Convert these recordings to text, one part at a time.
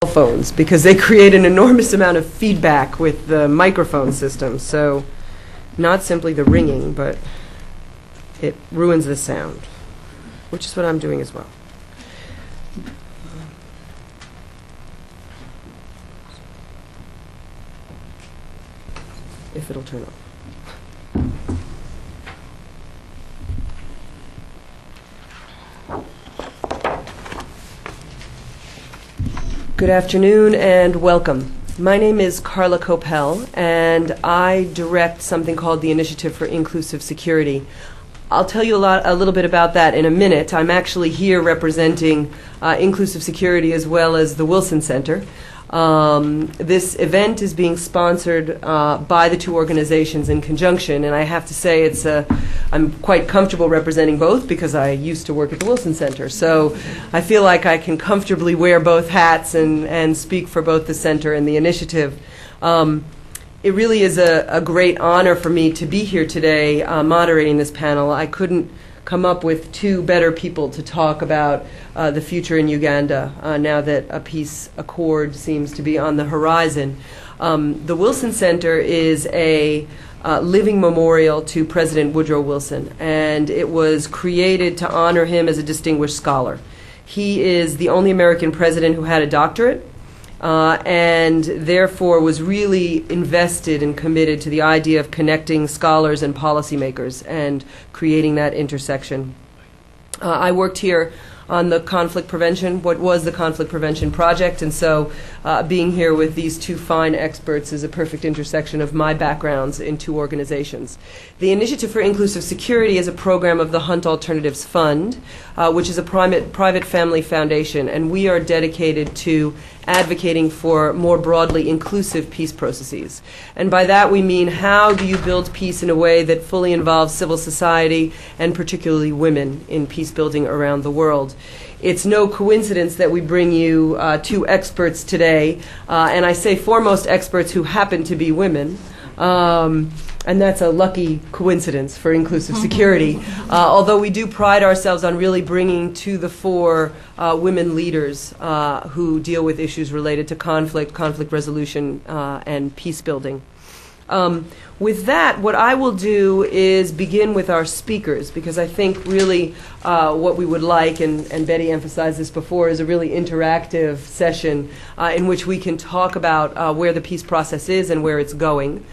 phones because they create an enormous amount of feedback with the microphone system. So not simply the ringing, but it ruins the sound, which is what I'm doing as well. If it'll turn on. Good afternoon and welcome. My name is Carla Coppell, and I direct something called the Initiative for Inclusive Security. I'll tell you a little bit about that in a minute. I'm actually here representing Inclusive Security as well as the Wilson Center. This event is being sponsored by the two organizations in conjunction, and I have to say I'm quite comfortable representing both because I used to work at the Wilson Center. So I feel like I can comfortably wear both hats and speak for both the center and the initiative. It really is a great honor for me to be here today moderating this panel. I couldn't come up with two better people to talk about the future in Uganda now that a peace accord seems to be on the horizon. The Wilson Center is a living memorial to President Woodrow Wilson, and it was created to honor him as a distinguished scholar. He is the only American president who had a doctorate, and therefore was really invested and committed to the idea of connecting scholars and policymakers and creating that intersection. I worked here on the conflict prevention, what was the conflict prevention project, and so being here with these two fine experts is a perfect intersection of my backgrounds in two organizations. The Initiative for Inclusive Security is a program of the Hunt Alternatives Fund, which is a private family foundation, and we are dedicated to advocating for more broadly inclusive peace processes. And by that we mean, how do you build peace in a way that fully involves civil society and particularly women in peace building around the world? It's no coincidence that we bring you two experts today, and I say foremost experts who happen to be women. And that's a lucky coincidence for inclusive security, although we do pride ourselves on really bringing to the fore women leaders who deal with issues related to conflict resolution, and peace building. With that, what I will do is begin with our speakers, because I think really what we would like, and Betty emphasized this before, is a really interactive session in which we can talk about where the peace process is and where it's going.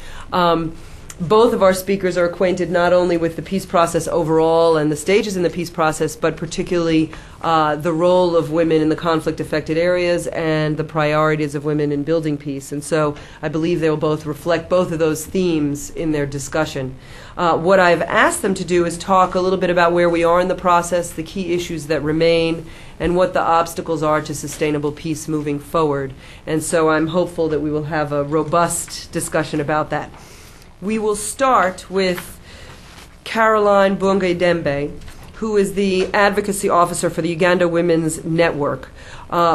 Both of our speakers are acquainted not only with the peace process overall and the stages in the peace process, but particularly the role of women in the conflict-affected areas and the priorities of women in building peace. And so I believe they will both reflect both of those themes in their discussion. What I've asked them to do is talk a little bit about where we are in the process, the key issues that remain, and what the obstacles are to sustainable peace moving forward. And so I'm hopeful that we will have a robust discussion about that. We will start with Caroline Bungwe-Dembe, who is the advocacy officer for the Uganda Women's Network,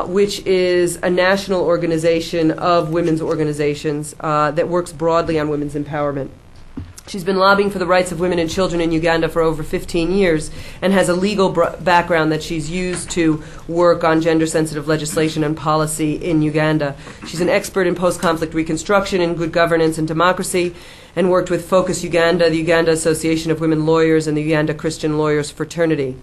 which is a national organization of women's organizations that works broadly on women's empowerment. She's been lobbying for the rights of women and children in Uganda for over 15 years and has a legal background that she's used to work on gender-sensitive legislation and policy in Uganda. She's an expert in post-conflict reconstruction and good governance and democracy, and worked with Focus Uganda, the Uganda Association of Women Lawyers, and the Uganda Christian Lawyers Fraternity.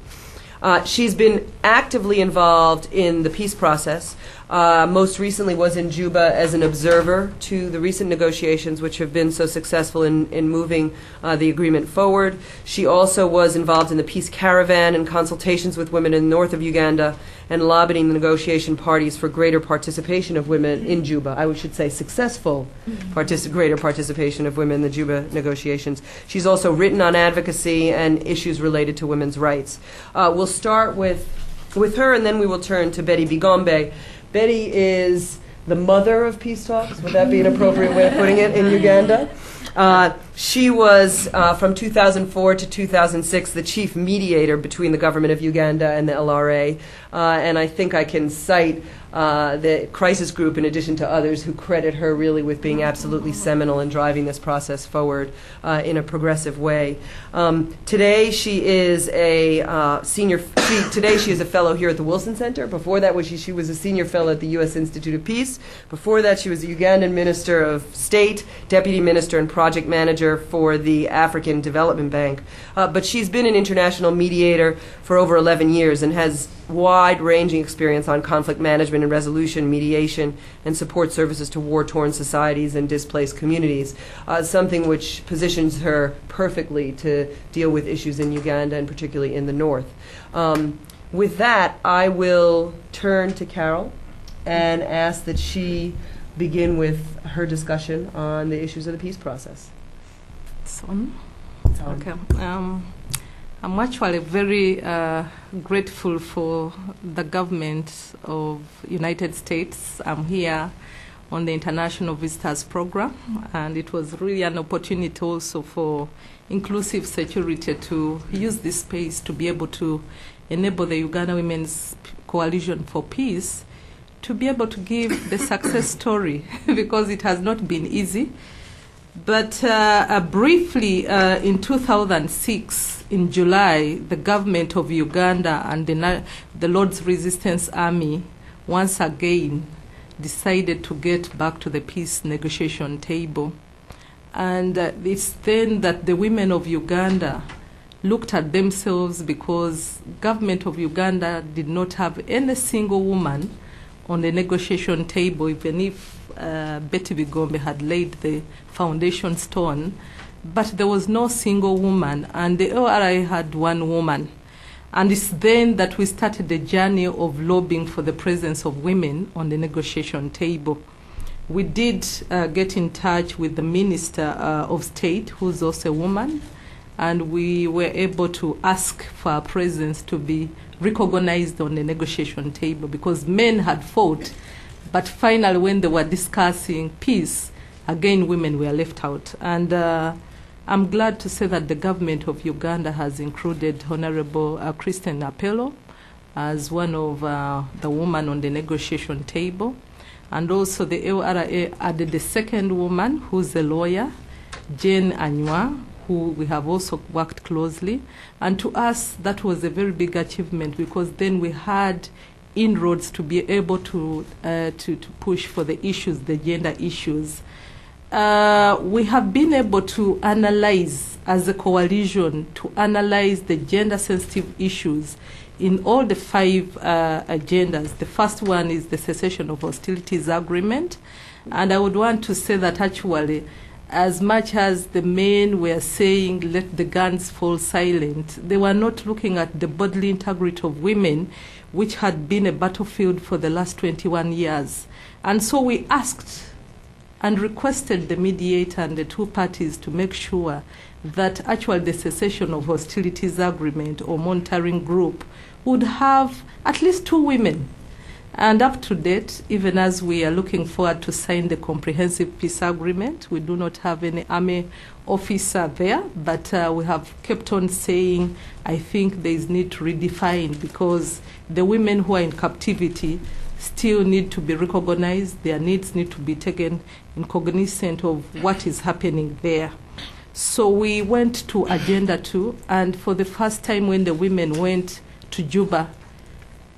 She's been actively involved in the peace process. Most recently was in Juba as an observer to the recent negotiations, which have been so successful in moving the agreement forward. She also was involved in the peace caravan and consultations with women in the north of Uganda, and lobbying the negotiation parties for greater participation of women in Juba. I should say successful greater participation of women in the Juba negotiations. She's also written on advocacy and issues related to women's rights. We'll start with her, and then we will turn to Betty Bigombe. Betty is the mother of peace talks. Would that be an appropriate way of putting it in Uganda? She was, from 2004 to 2006, the chief mediator between the government of Uganda and the LRA. And I think I can cite the crisis group, in addition to others who credit her really with being absolutely seminal in driving this process forward in a progressive way. Today she is a today she is a fellow here at the Wilson Center. Before that, she was a senior fellow at the U.S. Institute of Peace. Before that, she was a Ugandan Minister of State, Deputy Minister and Project Manager for the African Development Bank. But she's been an international mediator for over 11 years and has wide-ranging experience on conflict management and resolution, mediation, and support services to war-torn societies and displaced communities, something which positions her perfectly to deal with issues in Uganda and particularly in the north. With that, I will turn to Carol and ask that she begin with her discussion on the issues of the peace process. Okay. I'm actually very grateful for the government of United States. I'm here on the International Visitors Program, and it was really an opportunity also for Inclusive Security to use this space to be able to enable the Uganda Women's Coalition for Peace to be able to give the success story because it has not been easy. But briefly, in 2006, in July, the government of Uganda and the Lord's Resistance Army once again decided to get back to the peace negotiation table. And it's then that the women of Uganda looked at themselves, because government of Uganda did not have any single woman on the negotiation table, even if Betty Bigombe had laid the foundation stone, but there was no single woman, and the ORA had one woman. And it's then that we started the journey of lobbying for the presence of women on the negotiation table. We did get in touch with the Minister of State, who's also a woman, and we were able to ask for our presence to be recognized on the negotiation table, because men had fought, but finally when they were discussing peace, again women were left out. And I'm glad to say that the government of Uganda has included Honorable Christine Apello as one of the women on the negotiation table. And also the LRA added the second woman, who's a lawyer, Jane Anywa, who we have also worked closely. And to us, that was a very big achievement, because then we had inroads to be able to push for the issues, the gender issues. We have been able to analyze, as a coalition, to analyze the gender-sensitive issues in all the 5 agendas. The first one is the cessation of hostilities agreement. And I would want to say that actually, as much as the men were saying, let the guns fall silent, they were not looking at the bodily integrity of women, which had been a battlefield for the last 21 years. And so we asked and requested the mediator and the 2 parties to make sure that actually the cessation of hostilities agreement or monitoring group would have at least 2 women. And up to date, even as we are looking forward to sign the comprehensive peace agreement, we do not have any army officer there, but we have kept on saying, I think there is need to redefine, because the women who are in captivity still need to be recognized. Their needs need to be taken in cognizance of what is happening there. So we went to Agenda 2, and for the first time when the women went to Juba,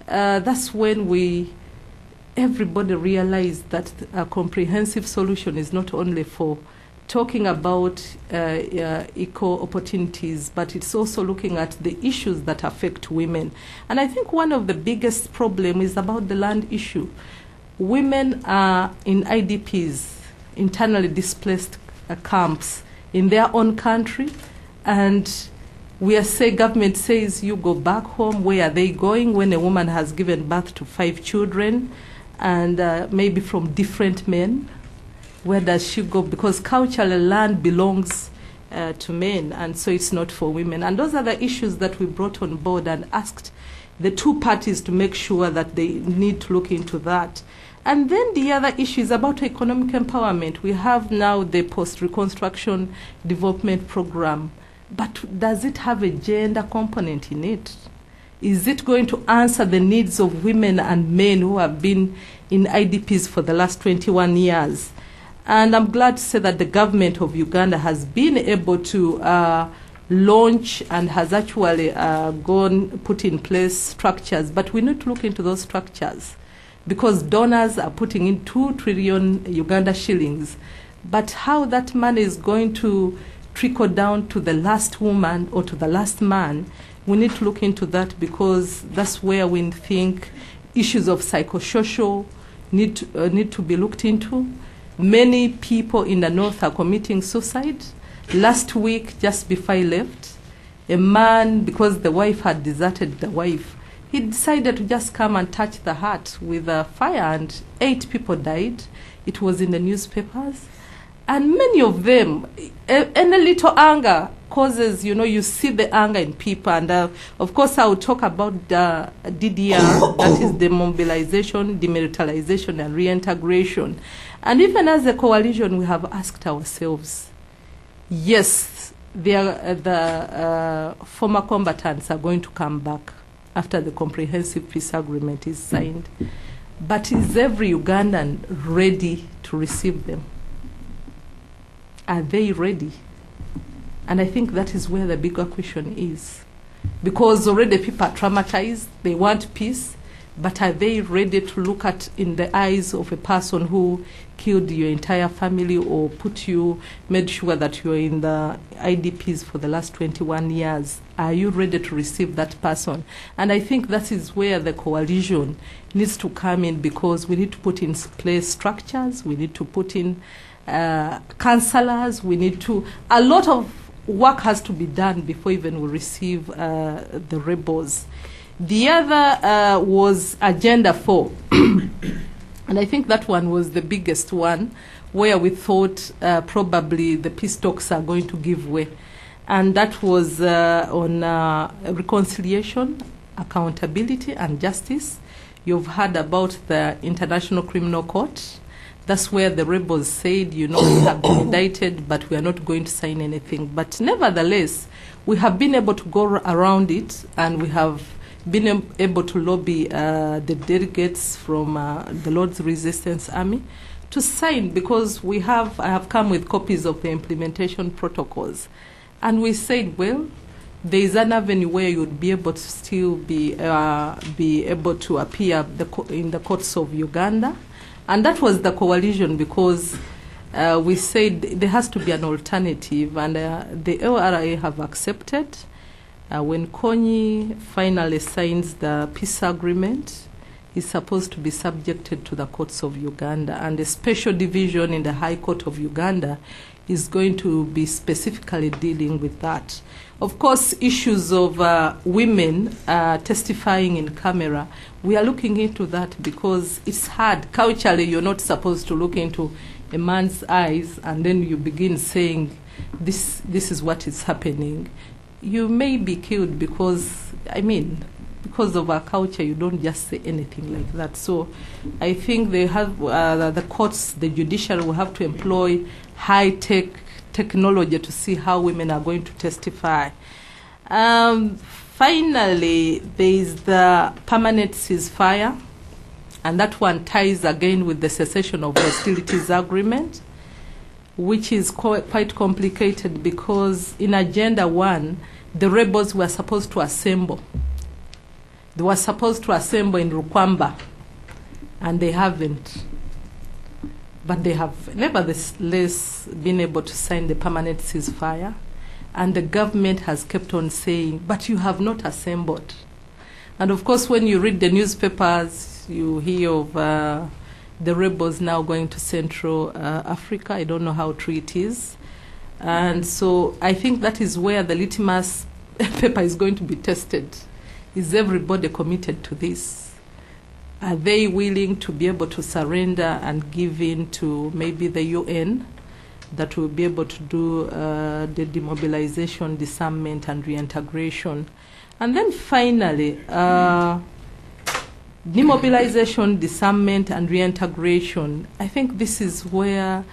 that's when everybody realized that a comprehensive solution is not only for talking about equal opportunities, but it's also looking at the issues that affect women. And I think one of the biggest problems is about the land issue. Women are in IDPs, internally displaced camps, in their own country, and government says you go back home. Where are they going when a woman has given birth to 5 children and maybe from different men? Where does she go? Because culturally land belongs to men, and so it's not for women. And those are the issues that we brought on board and asked the 2 parties to make sure that they need to look into that. And then the other issue is about economic empowerment. We have now the post-reconstruction development program, but does it have a gender component in it? Is it going to answer the needs of women and men who have been in IDPs for the last 21 years? And I'm glad to say that the government of Uganda has been able to launch and has actually put in place structures. But we need to look into those structures, because donors are putting in 2 trillion Uganda shillings. But how that money is going to trickle down to the last woman or to the last man, we need to look into that, because that's where we think issues of psychosocial need to be looked into. Many people in the north are committing suicide. Last week, just before I left, a man, because the wife had deserted the wife, he decided to just come and touch the hut with a fire, and 8 people died. It was in the newspapers. And many of them, any little anger causes, you see the anger in people. And of course, I will talk about the DDR, that is demobilization, demilitarization, and reintegration. And even as a coalition, we have asked ourselves, yes, the former combatants are going to come back after the comprehensive peace agreement is signed. But is every Ugandan ready to receive them? Are they ready? And I think that is where the bigger question is. Because already people are traumatized, they want peace, but are they ready to look at in the eyes of a person who killed your entire family or made sure that you're in the IDPs for the last 21 years? Are you ready to receive that person? And I think that is where the coalition needs to come in, because we need to put in place structures, we need to put in counselors, a lot of work has to be done before even we receive the rebels. The other was Agenda 4. And I think that one was the biggest one, where we thought probably the peace talks are going to give way. And that was on reconciliation, accountability, and justice. You've heard about the International Criminal Court. That's where the rebels said, we have been indicted, but we are not going to sign anything. But nevertheless, we have been able to go around it, and we have been able to lobby the delegates from the Lord's Resistance Army to sign, because I have come with copies of the implementation protocols. And we said, well, there is an avenue where you would be able to still be able to appear in the courts of Uganda. And that was the coalition, because we said there has to be an alternative, and the LRA have accepted. When Konyi finally signs the peace agreement, he's supposed to be subjected to the courts of Uganda, and a special division in the High Court of Uganda is going to be specifically dealing with that. Of course, issues of women testifying in camera, we are looking into that, because it's hard. Culturally, you're not supposed to look into a man's eyes and then you begin saying, this is what is happening. You may be killed because of our culture, you don't just say anything like that. So I think they have the courts, the judiciary will have to employ high-tech technology to see how women are going to testify. Finally, there is the permanent ceasefire, and that one ties again with the cessation of hostilities agreement, which is quite complicated, because in Agenda 1, the rebels were supposed to assemble. They were supposed to assemble in Rukwamba, and they haven't. But they have nevertheless been able to sign the permanent ceasefire. And the government has kept on saying, but you have not assembled. And of course, when you read the newspapers, you hear of the rebels now going to Central Africa. I don't know how true it is. And so I think that is where the litmus paper is going to be tested. Is everybody committed to this? Are they willing to be able to surrender and give in to maybe the UN that will be able to do the demobilization, disarmament, and reintegration? And then finally, demobilization, disarmament, and reintegration. I think this is where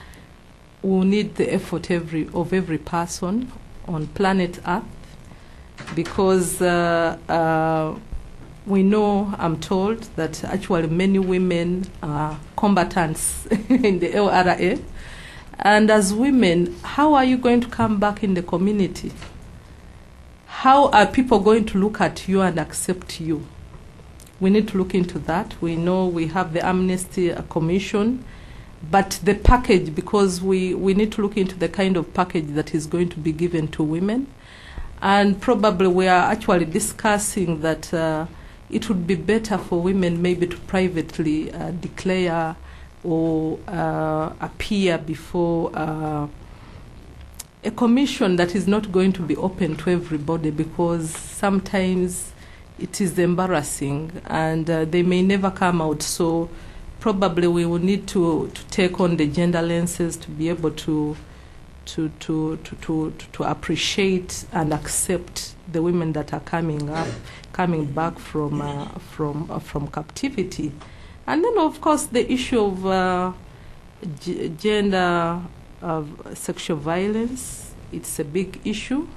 we need the effort of every person on planet Earth, because we know, I'm told, that actually many women are combatants in the LRA. And as women, how are you going to come back in the community? How are people going to look at you and accept you? We need to look into that. We know we have the Amnesty Commission, but the package, because we need to look into the kind of package that is going to be given to women. And probably we are actually discussing that it would be better for women maybe to privately declare or appear before a commission that is not going to be open to everybody, because sometimes it is embarrassing and they may never come out. So probably we will need to take on the gender lenses to be able to appreciate and accept the women that are coming back from captivity. And then, of course, the issue of gender sexual violence, it's a big issue.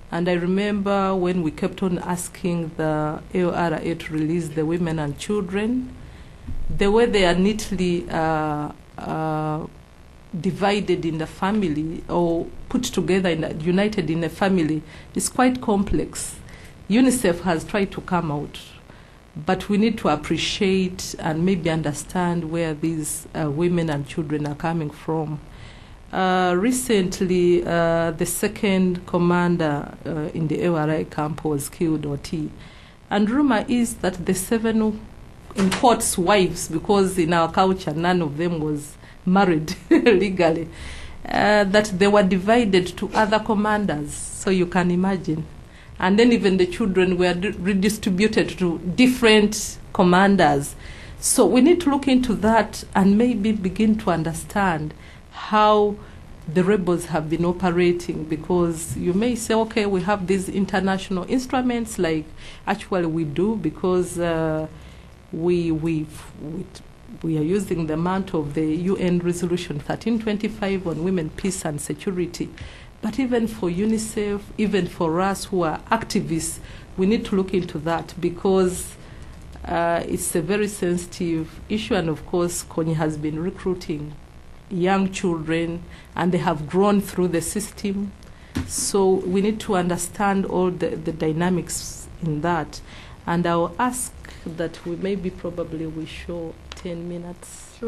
And I remember when we kept on asking the AORA to release the women and children, the way they are neatly divided in the family or put together, united in a family, is quite complex. UNICEF has tried to come out, but we need to appreciate and maybe understand where these women and children are coming from. Recently, the second commander in the AORA camp was killed, OT. And rumor is that the 7, in quotes, wives, because in our culture none of them was married legally, that they were divided to other commanders, so you can imagine. And then even the children were redistributed to different commanders. So we need to look into that and maybe begin to understand how the rebels have been operating, because you may say, okay, we have these international instruments, like actually we do, because we are using the mantle of the UN Resolution 1325 on women, peace and security. But even for UNICEF, even for us who are activists, we need to look into that, because it's a very sensitive issue. And of course, KONI has been recruiting young children, and they have grown through the system. So we need to understand all the dynamics in that. And I'll ask that probably we show 10 minutes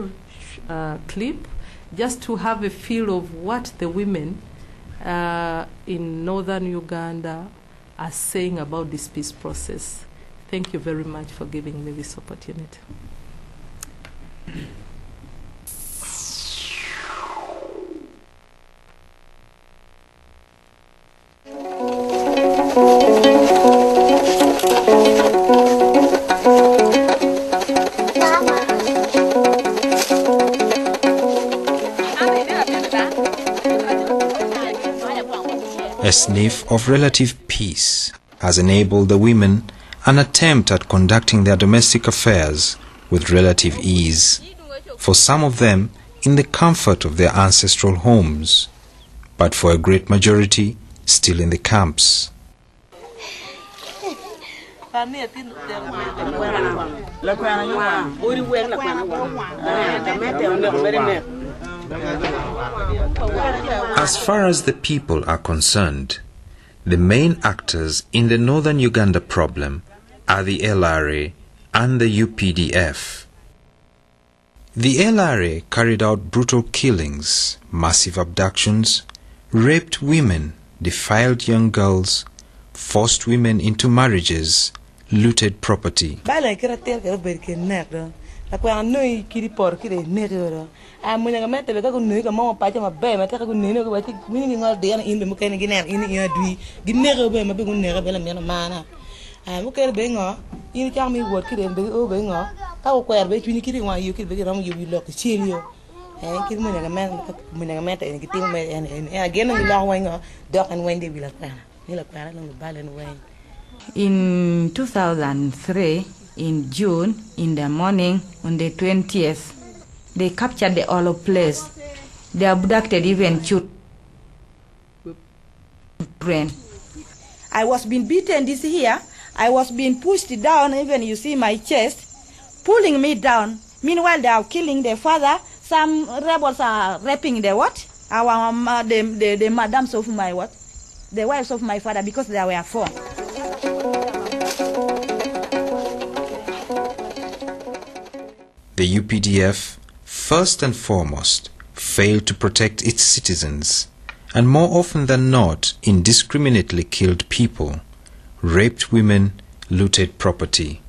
clip, just to have a feel of what the women in northern Uganda are saying about this peace process. Thank you very much for giving me this opportunity. A sniff of relative peace has enabled the women an attempt at conducting their domestic affairs with relative ease, for some of them in the comfort of their ancestral homes, but for a great majority still in the camps. As far as the people are concerned, the main actors in the northern Uganda problem are the LRA and the UPDF. The LRA carried out brutal killings, massive abductions, raped women, defiled young girls, forced women into marriages, looted property. In 2003, in June, in the morning, on the 20th, they captured the whole place. They abducted even children. I was being beaten this year, I was being pushed down, even you see my chest, pulling me down. Meanwhile, they are killing their father. Some rebels are raping the what? The madams of my what? The wives of my father, because there were 4. The UPDF, first and foremost, failed to protect its citizens, and more often than not, indiscriminately killed people, raped women, looted property.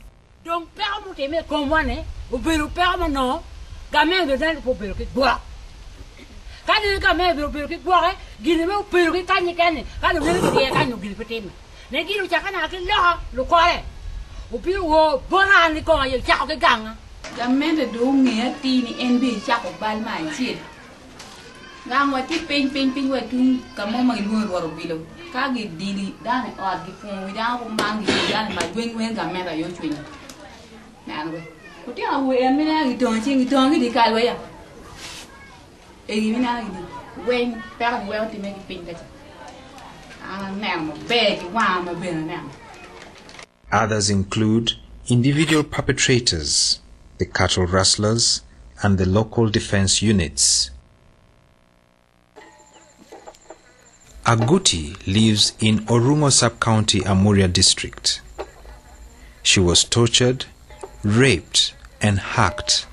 Gamende do nge tini NB chako bal ma chid. Ngwa ti ping we tu kamo ma lu ro bilo. Ka gi dili dan o gi pon wi da ko mangi dan ma wen gamenda yo twin. Nan we. Ko ti awu en mi na gi ton gi kal we ya. E gi mi na gi wen per we ti me gi ping ka. Nan mo be gi wa ma be na. Others include individual perpetrators, the cattle rustlers, and the local defense units. Aguti lives in Orungo Sub-County, Amuria District. She was tortured, raped, and hacked,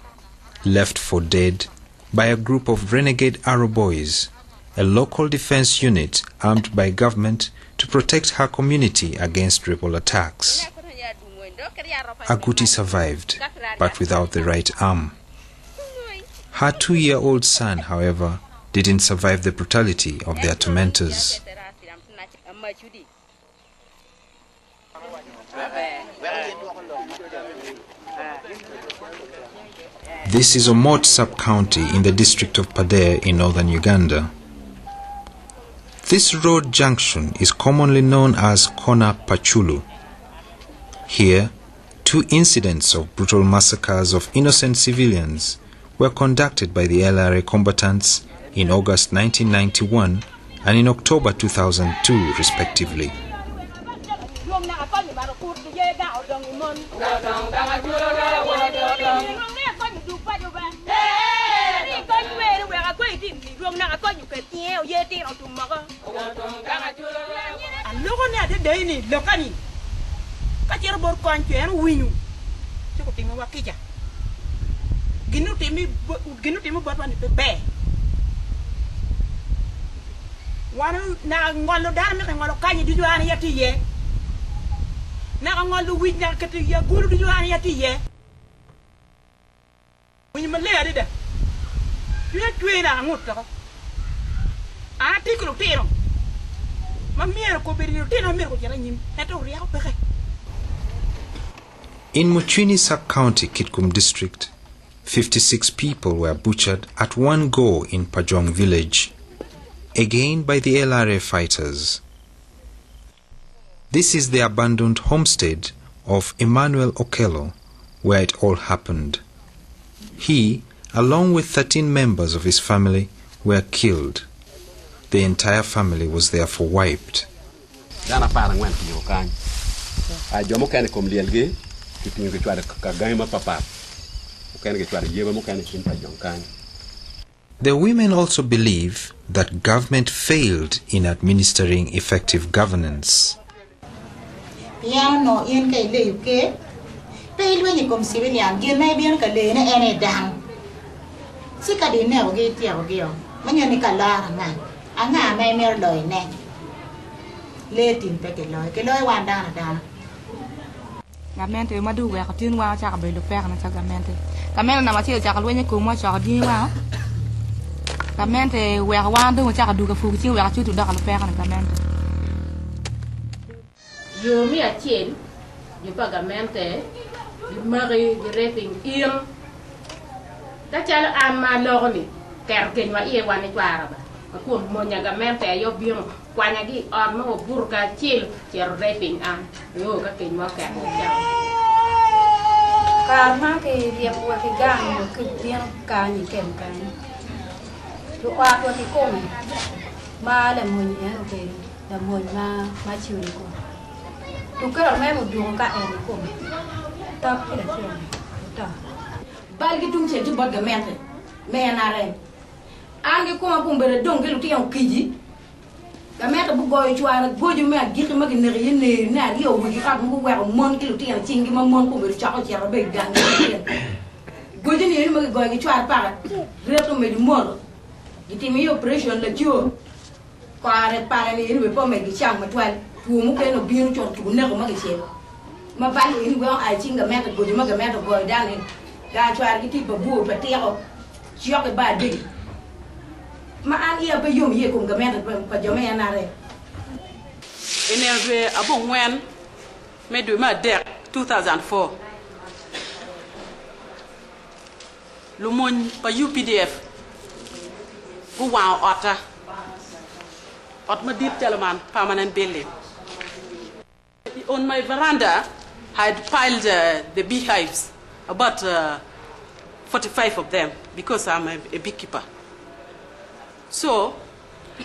left for dead by a group of renegade Arrow Boys, a local defense unit armed by government to protect her community against rebel attacks. Aguti survived, but without the right arm. Her 2-year-old son, however, didn't survive the brutality of their tormentors. This is Omot sub-county in the district of Padere in northern Uganda. This road junction is commonly known as Kona Pachulu. Here, 2 incidents of brutal massacres of innocent civilians were conducted by the LRA combatants in August 1991 and in October 2002, respectively. In Muchini sub-county, Kitgum district, 56 people were butchered at one go in Pajong village, again by the LRA fighters. This is the abandoned homestead of Emmanuel Okello, where it all happened. He, along with 13 members of his family, were killed. The entire family was therefore wiped. The women also believe that government failed in administering effective governance. Gamente madu we katin wa cha ka be lu per na cha gamente kamel na ma ti cha ka lu nya ku mo cha di wa gamente we wa ndo cha ka du ka fu ti we ka tu da ka lu per na gamente yo mi a chen yo pa gamente di mari di raping im ta cha la am ma lo ni ker ken wa e wa ni twara ba ko mo nya gamente yo bion kwanya gi on mo burka chil cher raping am yo ka ken wa ka cha karma ke dia wa ke gang ke dia ka ni ken kan to wa to ti ko ma le mo ni ke da mo ma chiu ni ko Tu kero me mo duong ka en ko. Ta kira kira. Ta. Bal gi tung che tu bot gamente. Me na re. Angi ko ma pumbere dong ke lu ti on kiji. Gamente bu goy chwara goju me gi ma gi ne ri ne na ri o wi ka bu wa mon ki lu ti on chingi ma mon pumbere cha ko chera be gang. Goju ni ma gi goy gi chwara pa. Reto me di moro. Giti mi operation la jo. Kware pa ni ni be po me gi chang ma twal. Tu mu ke no biun chon tu ne ko ma gi che. Ma ba ni we ai chinga gamente goju ma gamente goy dan ni. Ga chwara gi ti ba bu pa ti ko. Chiok ke ba de. Ma an ia ba yom ye kum gamente pa jo me na re. Enerve abon wen me do ma dek 2004. Lumon pa UPDF gu wa ota ot ma dit teleman permanent building. On my veranda I had piled the beehives, about 45 of them, because I'm a beekeeper. So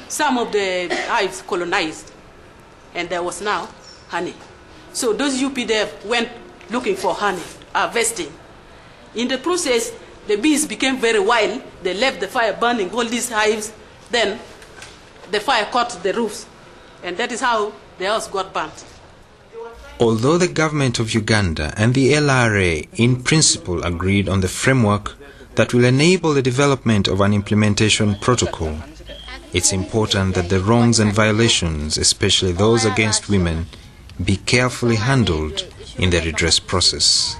some of the hives colonized, and there was now honey. So those UPDF went looking for honey, harvesting. In the process, the bees became very wild. They left the fire burning all these hives. Then the fire caught the roofs, and that is how the house got burnt. Although the government of Uganda and the LRA in principle agreed on the framework that will enable the development of an implementation protocol, it's important that the wrongs and violations, especially those against women, be carefully handled in the redress process.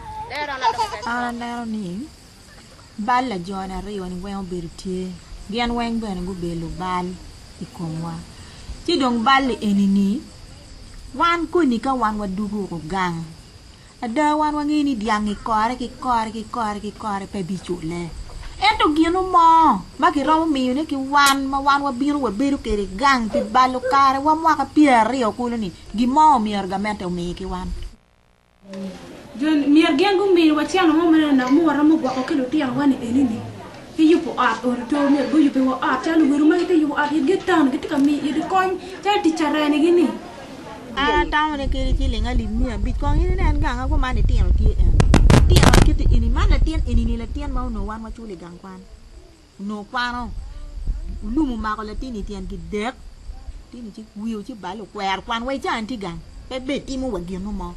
Balla jona rio ni wen bertie gian wen ben go belu bal ikomwa ti dong bal enini wan ko ni ka wan wadugo ko gang ada wan wangi ni diang kore pe bichule ento gieno mo ma ki ro mi ne ki wan ma wan wa biru ke gang ti balu kare wa mo ka pier rio kulo ni gi mo mi argamente o mi ki wan John mier gengu mi watiano mo mena na mo wara mo gwa ko kelo tiang wani enini yupo art or to me go yupo wa art chalu wiru ma te yupo art get town get ka mi yidi kon tel ti charene gini town ne kiri ti lenga li mi bit kon ni nen gang ko ma ne tiang ti tiang kiti ini mana tiang ini la tiang mau no wan ma chule gang kwan no kwano lumu ma ko la tini tiang ki dek tini ti wiu ti balo kwer kwan wai chan ti gang pe be ti mo wa gino mo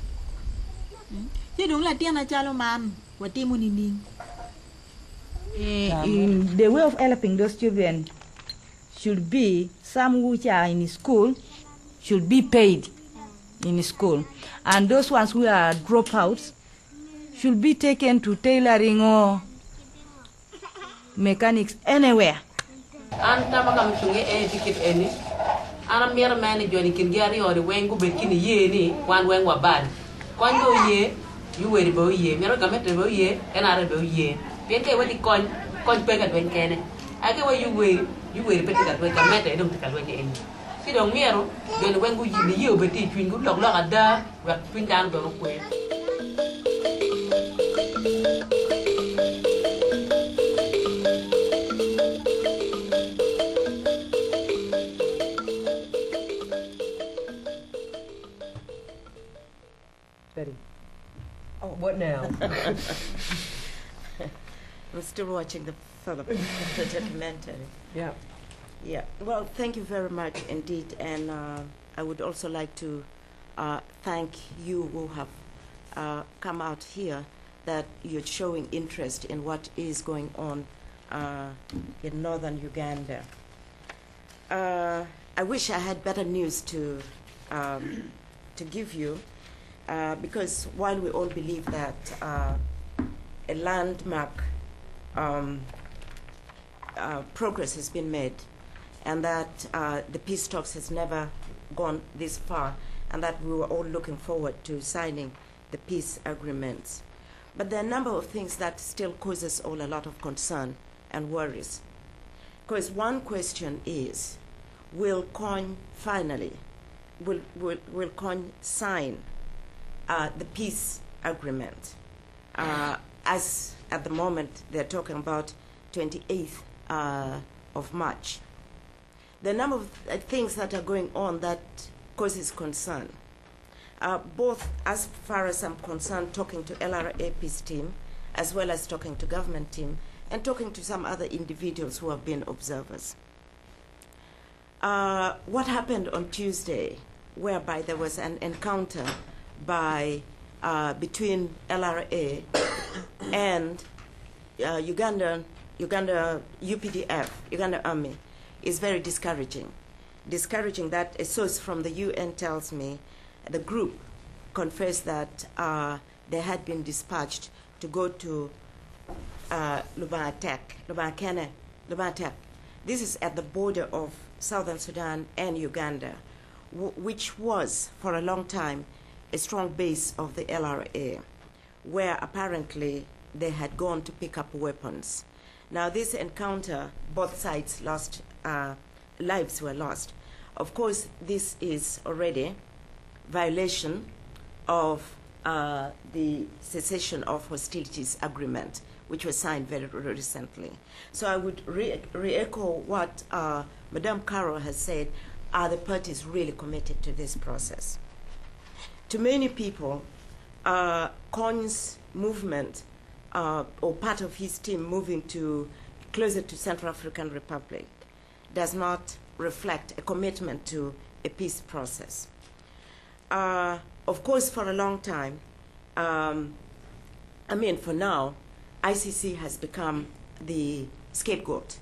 ti dong la tiang na chalo man wa ti mo ni ni. The way of helping those children should be some which are in school should be paid in school, and those ones who are dropouts should be taken to tailoring or mechanics anywhere. An tama kam chunge ticket eni ana mer mani joni kin gari ori wengu be kini ye ni wan wen wa bad kwango ye you were bo ye mero gamete bo ye enare bo ye peke wadi kon pe ka wen kene ake wa you were peke ka wen gamete dum ka wen eni si dong mero joni wengu yi ni yo be ti twin gu lok lok ada wa twin dan do kwe. Betty. Oh, what now? I'm still watching the film, the documentary. Yeah. Yeah. Well, thank you very much indeed, and I would also like to thank you who have come out here, that you're showing interest in what is going on in northern Uganda. I wish I had better news to give you. Because while we all believe that a landmark progress has been made, and that the peace talks has never gone this far, and that we were all looking forward to signing the peace agreements, but there are a number of things that still causes all a lot of concern and worries. Because one question is, will CON finally, will CON sign the peace agreement, as at the moment they're talking about 28th of March. There are a number of things that are going on that causes concern. both as far as I'm concerned, talking to LRA peace team, as well as talking to government team, and talking to some other individuals who have been observers. What happened on Tuesday, whereby there was an encounter between LRA and Uganda UPDF, Uganda Army, is very discouraging. Discouraging that a source from the UN tells me the group confessed that they had been dispatched to go to Lubankene. This is at the border of Southern Sudan and Uganda, which was for a long time a strong base of the LRA, where apparently they had gone to pick up weapons. Now this encounter, both sides lost, lives were lost. Of course, this is already violation of the cessation of hostilities agreement, which was signed very recently. So I would re-echo what Madame Caro has said. Are the parties really committed to this process? To many people, Kon's movement, or part of his team moving closer to Central African Republic, does not reflect a commitment to a peace process. Of course, for a long time, for now, ICC has become the scapegoat,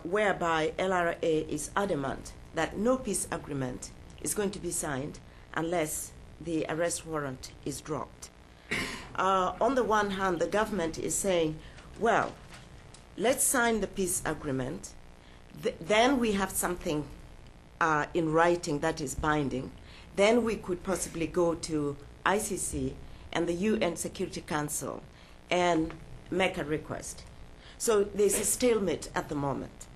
whereby LRA is adamant that no peace agreement is going to be signed unless the arrest warrant is dropped. On the one hand, the government is saying, well, let's sign the peace agreement, then we have something in writing that is binding, then we could possibly go to ICC and the UN Security Council and make a request. So there's a stalemate at the moment.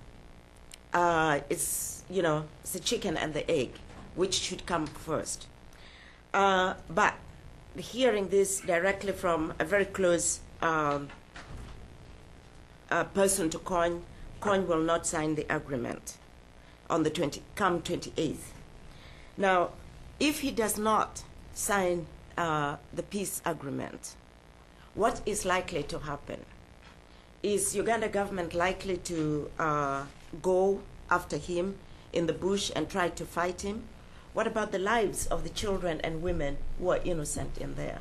It's a chicken and the egg, which should come first. But hearing this directly from a very close person to Kon will not sign the agreement on the 28th. Now, if he does not sign the peace agreement, what is likely to happen? Is Uganda government likely to go after him in the bush and try to fight him? What about the lives of the children and women who are innocent in there?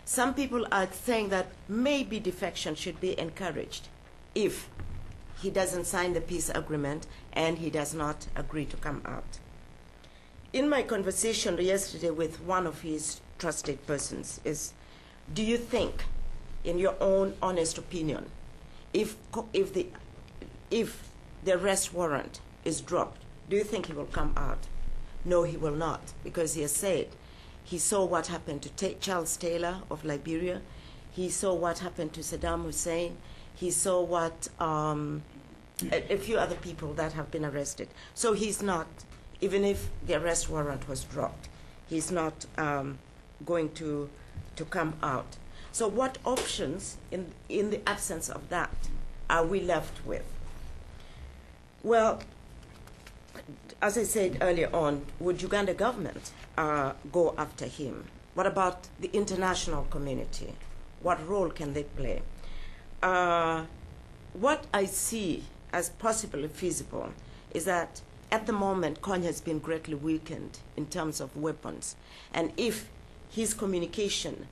Some people are saying that maybe defection should be encouraged if he doesn't sign the peace agreement and he does not agree to come out. In my conversation yesterday with one of his trusted persons is, do you think, in your own honest opinion, if the arrest warrant is dropped, do you think he will come out? No, he will not, because he has said he saw what happened to Charles Taylor of Liberia. He saw what happened to Saddam Hussein. He saw what a few other people that have been arrested. So he's not, even if the arrest warrant was dropped, he's not going to come out. So what options, in the absence of that, are we left with? Well, as I said earlier on, would Uganda government go after him? What about the international community? What role can they play? What I see as possibly feasible is that at the moment, Kon has been greatly weakened in terms of weapons. And if his communication,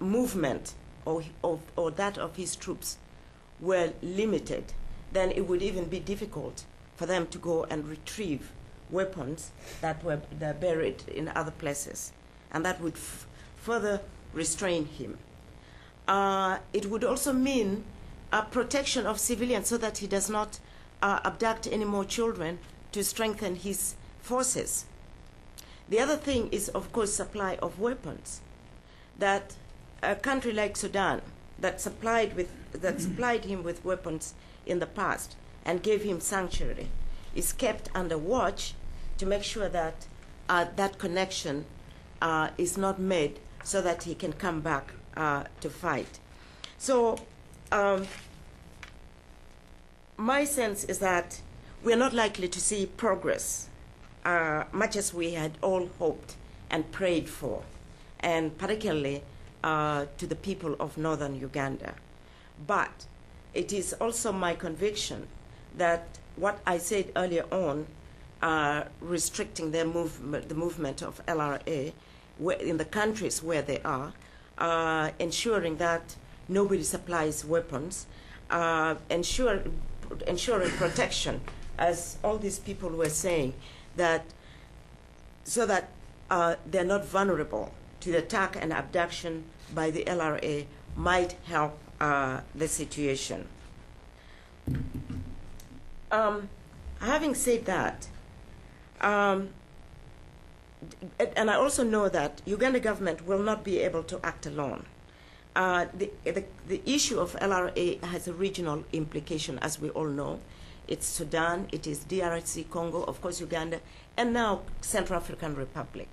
movement or that of his troops were limited, then it would even be difficult for them to go and retrieve weapons that were buried in other places. And that would further restrain him. It would also mean a protection of civilians so that he does not abduct any more children to strengthen his forces. The other thing is, of course, supply of weapons. That a country like Sudan that supplied him with weapons in the past and gave him sanctuary is kept under watch to make sure that that connection is not made so that he can come back to fight. So my sense is that we're not likely to see progress much as we had all hoped and prayed for, and particularly to the people of northern Uganda. But it is also my conviction that what I said earlier on, restricting their the movement of LRA in the countries where they are, ensuring that nobody supplies weapons, ensuring protection, as all these people were saying, that so that they're not vulnerable to the attack and abduction by the LRA might help the situation. Having said that, and I also know that Uganda government will not be able to act alone. The issue of LRA has a regional implication, as we all know. It's Sudan, it is DRC, Congo, of course Uganda, and now Central African Republic.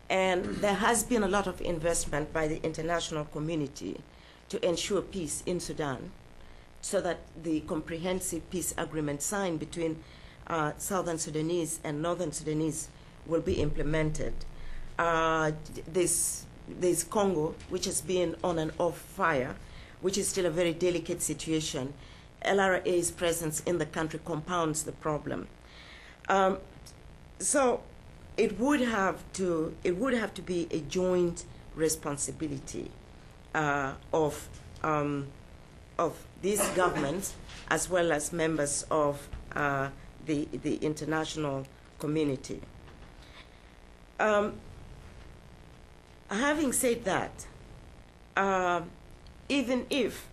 And there has been a lot of investment by the international community to ensure peace in Sudan, so that the comprehensive peace agreement signed between Southern Sudanese and Northern Sudanese will be implemented. There's Congo, which has been on and off fire, which is still a very delicate situation. LRA's presence in the country compounds the problem. So it would have to be a joint responsibility of these governments as well as members of the international community. Having said that, even if,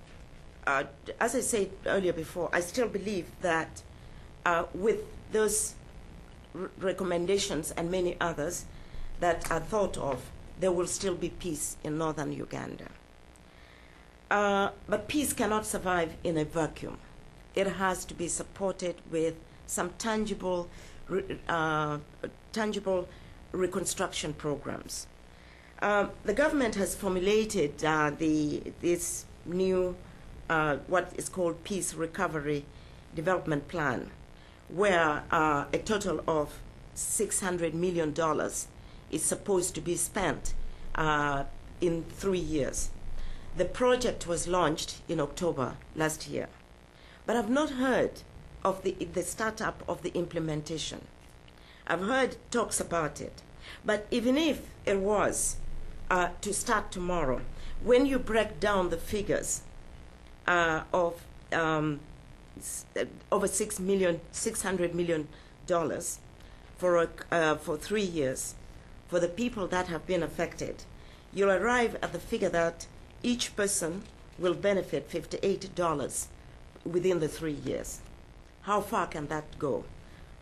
as I said earlier before, I still believe that with those recommendations and many others that are thought of, there will still be peace in northern Uganda. But peace cannot survive in a vacuum. It has to be supported with some tangible reconstruction programs. The government has formulated this new, what is called Peace Recovery Development Plan, where a total of $600 million is supposed to be spent in 3 years. The project was launched in October last year, but I've not heard of the startup of the implementation. I've heard talks about it, but even if it was to start tomorrow, when you break down the figures of over $600 million for 3 years for the people that have been affected, you'll arrive at the figure that each person will benefit $58 within the 3 years. How far can that go?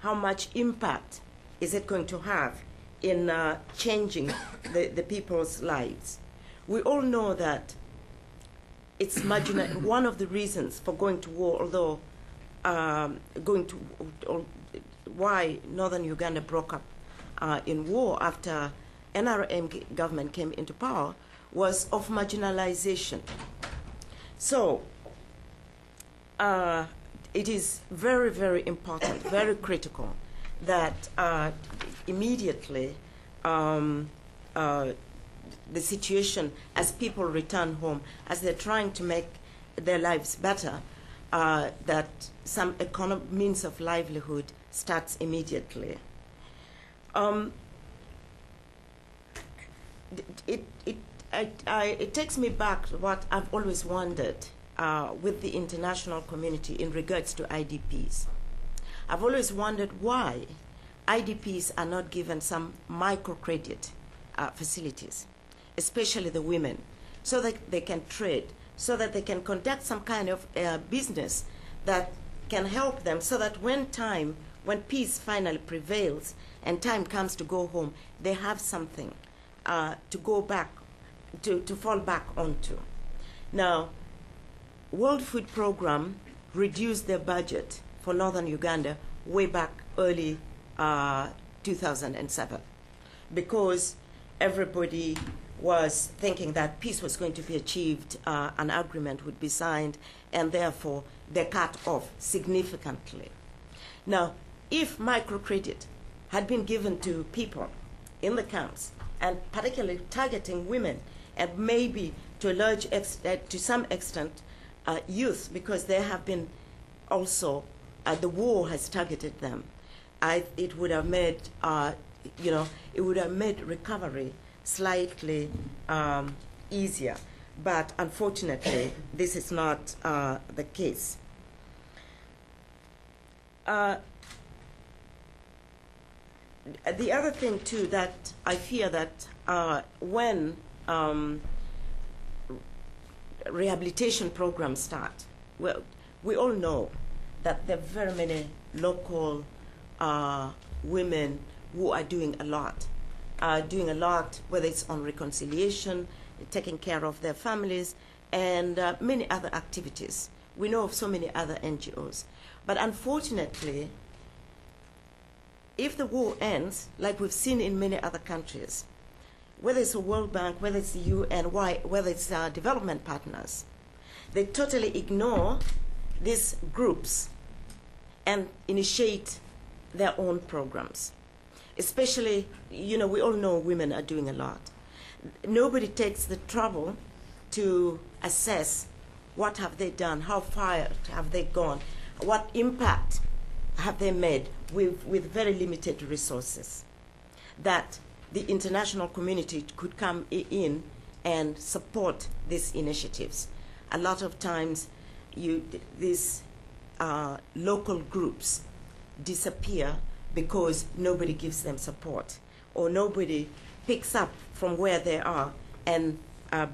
How much impact is it going to have in changing the people's lives? We all know that it's marginal. One of the reasons for going to war, although why northern Uganda broke up in war after NRM government came into power, was of marginalization. So it is very, very important, very critical that immediately the situation, as people return home, as they're trying to make their lives better, that some means of livelihood starts immediately. It takes me back to what I've always wondered with the international community in regards to IDPs. I've always wondered why IDPs are not given some microcredit facilities, especially the women, so that they can trade, so that they can conduct some kind of business that can help them, so that when peace finally prevails and time comes to go home, they have something to go back, to fall back onto. Now, World Food Program reduced their budget for northern Uganda way back early 2007, because everybody was thinking that peace was going to be achieved, an agreement would be signed, and therefore they cut off significantly. Now, if microcredit had been given to people in the camps, and particularly targeting women, and maybe to a large extent, to some extent, youth, because they have been also, the war has targeted them. It would have made, it would have made recovery slightly easier. But unfortunately, this is not the case. The other thing, too, that I fear that when rehabilitation programs start, well, we all know that there are very many local women who are doing a lot, whether it's on reconciliation, taking care of their families, and many other activities. We know of so many other NGOs. But unfortunately, if the war ends, like we've seen in many other countries, whether it's the World Bank, whether it's the UN, whether it's our development partners, they totally ignore these groups and initiate their own programs. Especially, we all know women are doing a lot. Nobody takes the trouble to assess what have they done, how far have they gone, what impact have they made with very limited resources, that the international community could come in and support these initiatives. A lot of times these local groups disappear because nobody gives them support, or nobody picks up from where they are and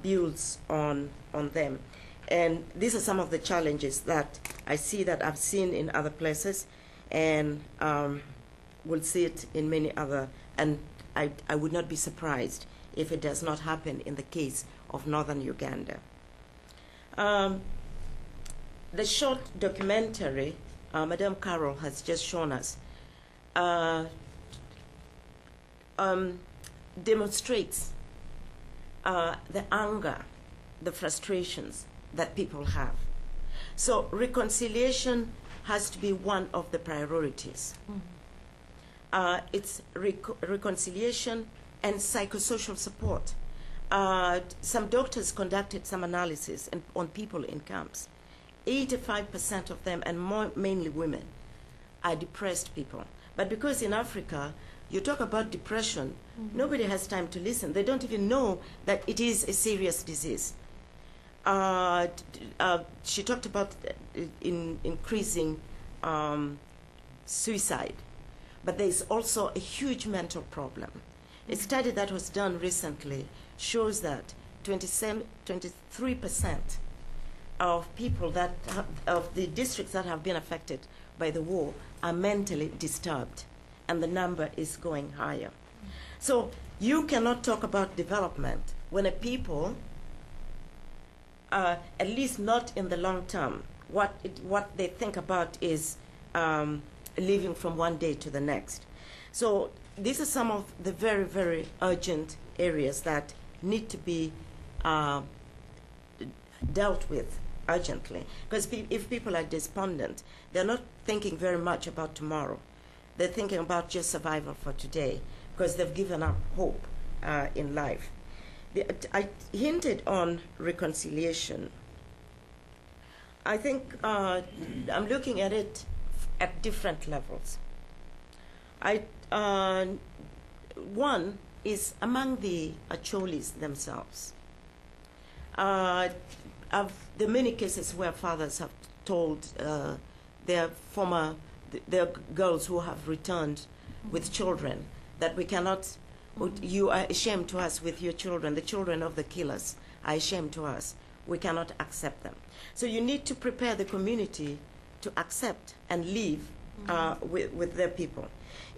builds on them. And these are some of the challenges that I see, that I've seen in other places, and will see it in many other, and I would not be surprised if it does not happen in the case of northern Uganda. The short documentary Madame Carol has just shown us demonstrates the anger, the frustrations that people have. So reconciliation has to be one of the priorities. It's reconciliation and psychosocial support. Some doctors conducted some analysis on people in camps. 85% of them, and mainly women, are depressed people. But because in Africa, you talk about depression, nobody has time to listen. They don't even know that it is a serious disease. She talked about increasing suicide, but there is also a huge mental problem. A study that was done recently shows that 23% of people of the districts that have been affected by the war are mentally disturbed, and the number is going higher. So you cannot talk about development when a people, at least not in the long term, what they think about is living from one day to the next. So these are some of the very, very urgent areas that need to be dealt with urgently. Because if people are despondent, they're not thinking very much about tomorrow. They're thinking about just survival for today, because they've given up hope in life. I hinted on reconciliation. I think I'm looking at it at different levels. One is among the Acholis themselves. Of the many cases where fathers have told their girls who have returned with children that we cannot, you are ashamed to us with your children, the children of the killers are ashamed to us, we cannot accept them. So you need to prepare the community to accept and live with their people.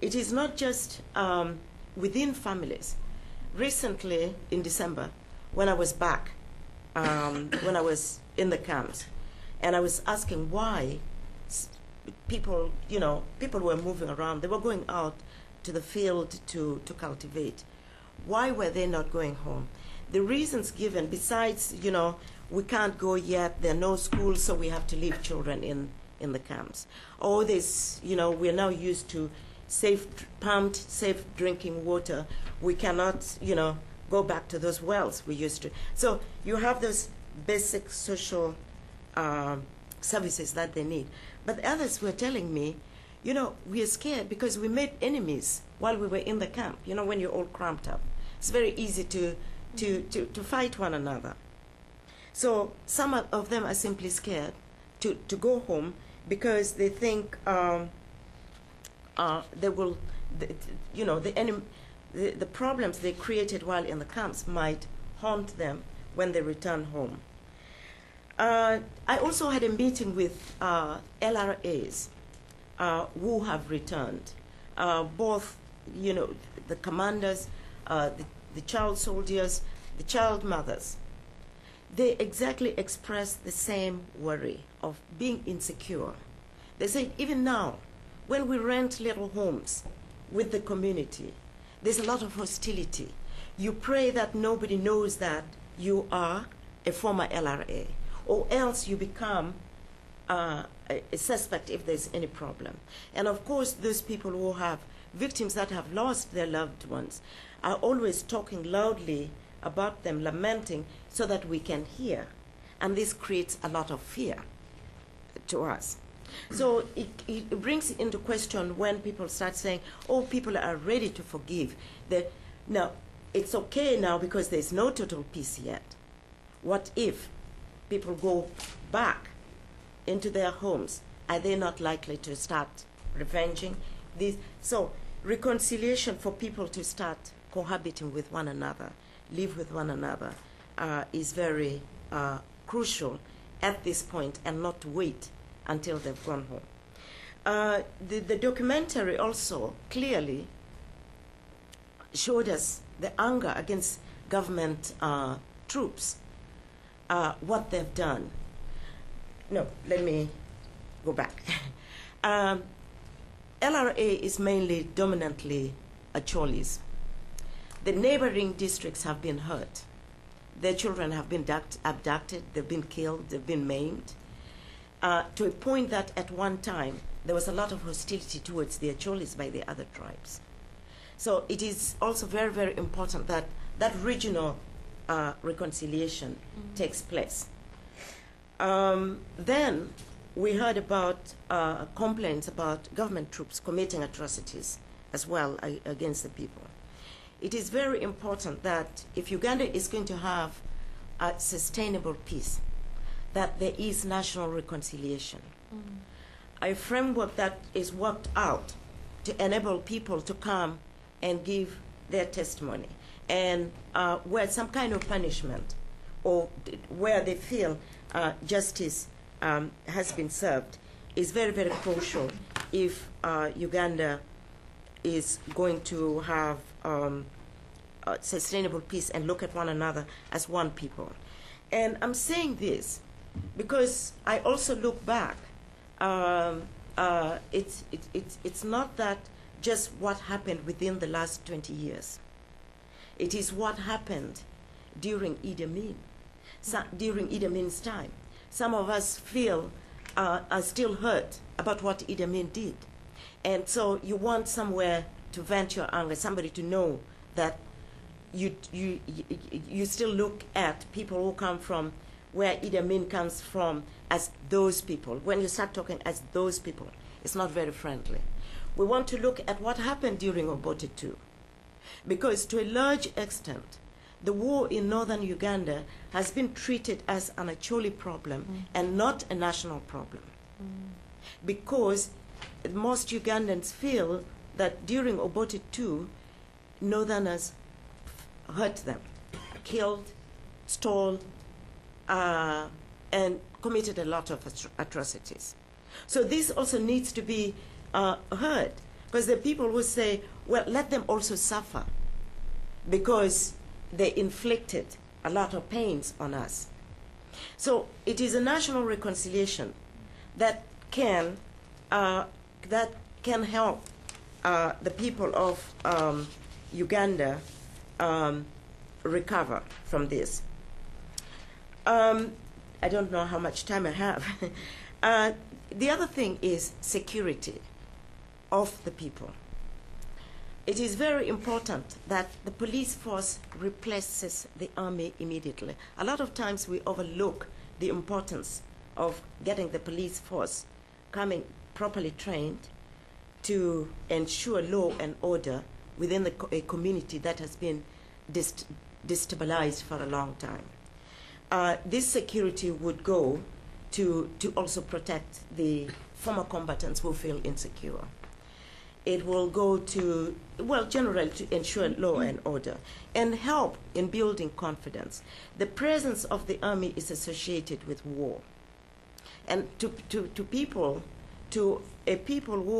It is not just within families. Recently, in December, when I was back, when I was in the camps, and I was asking why people were moving around. They were going out to the field to cultivate. Why were they not going home? The reasons given, besides, we can't go yet, there are no schools, so we have to leave children in the camps. Or this, we're now used to pumped, safe drinking water. We cannot, go back to those wells we used to. So you have those basic social services that they need. But the others were telling me, we are scared because we made enemies while we were in the camp. When you're all cramped up, it's very easy to fight one another. So some of them are simply scared to go home because they think they will, the problems they created while in the camps might haunt them when they return home. I also had a meeting with LRAs who have returned, both, the commanders, the child soldiers, the child mothers. They exactly express the same worry of being insecure. They say, even now, when we rent little homes with the community, there's a lot of hostility. You pray that nobody knows that you are a former LRA, or else you become a suspect if there's any problem. And of course, those people who have victims that have lost their loved ones are always talking loudly about them, lamenting, so that we can hear. And this creates a lot of fear to us. So it brings into question when people start saying, oh, people are ready to forgive. Now, it's okay now because there's no total peace yet. What if people go back into their homes? Are they not likely to start revenging this? So reconciliation for people to start cohabiting with one another, live with one another, is very crucial at this point, and not to wait until they've gone home. The documentary also clearly showed us the anger against government troops, what they've done. No, let me go back. LRA is mainly dominantly Acholis. The neighboring districts have been hurt. Their children have been abducted, they've been killed, they've been maimed, to a point that at one time there was a lot of hostility towards the Acholis by the other tribes. So it is also very, very important that that regional reconciliation takes place. Then we heard about complaints about government troops committing atrocities as well against the people. It is very important that if Uganda is going to have a sustainable peace, that there is national reconciliation. A framework that is worked out to enable people to come and give their testimony, and where some kind of punishment or where they feel justice has been served is very, very crucial if Uganda is going to have sustainable peace and look at one another as one people. And I'm saying this because I also look back. It's not that just what happened within the last 20 years. It is what happened during Idi Amin, during Idi Amin's time. Some of us feel are still hurt about what Idi Amin did. And so you want somewhere to vent your anger, somebody to know that you still look at people who come from where Idi Amin comes from as those people. When you start talking as those people, it's not very friendly. We want to look at what happened during Obote too, because to a large extent, the war in northern Uganda has been treated as an Acholi problem and not a national problem. Because most Ugandans feel that during Obote II, northerners hurt them, killed, stole, and committed a lot of atrocities. So this also needs to be heard, because the people will say, well, let them also suffer, because they inflicted a lot of pains on us. So it is a national reconciliation that can help the people of Uganda recover from this. I don't know how much time I have. The other thing is security of the people. it is very important that the police force replaces the army immediately. A lot of times we overlook the importance of getting the police force coming properly trained to ensure law and order within a community that has been destabilized for a long time. This security would go to also protect the former combatants who feel insecure. It will go to, well, generally to ensure law and order and help in building confidence. The presence of the army is associated with war. And to people who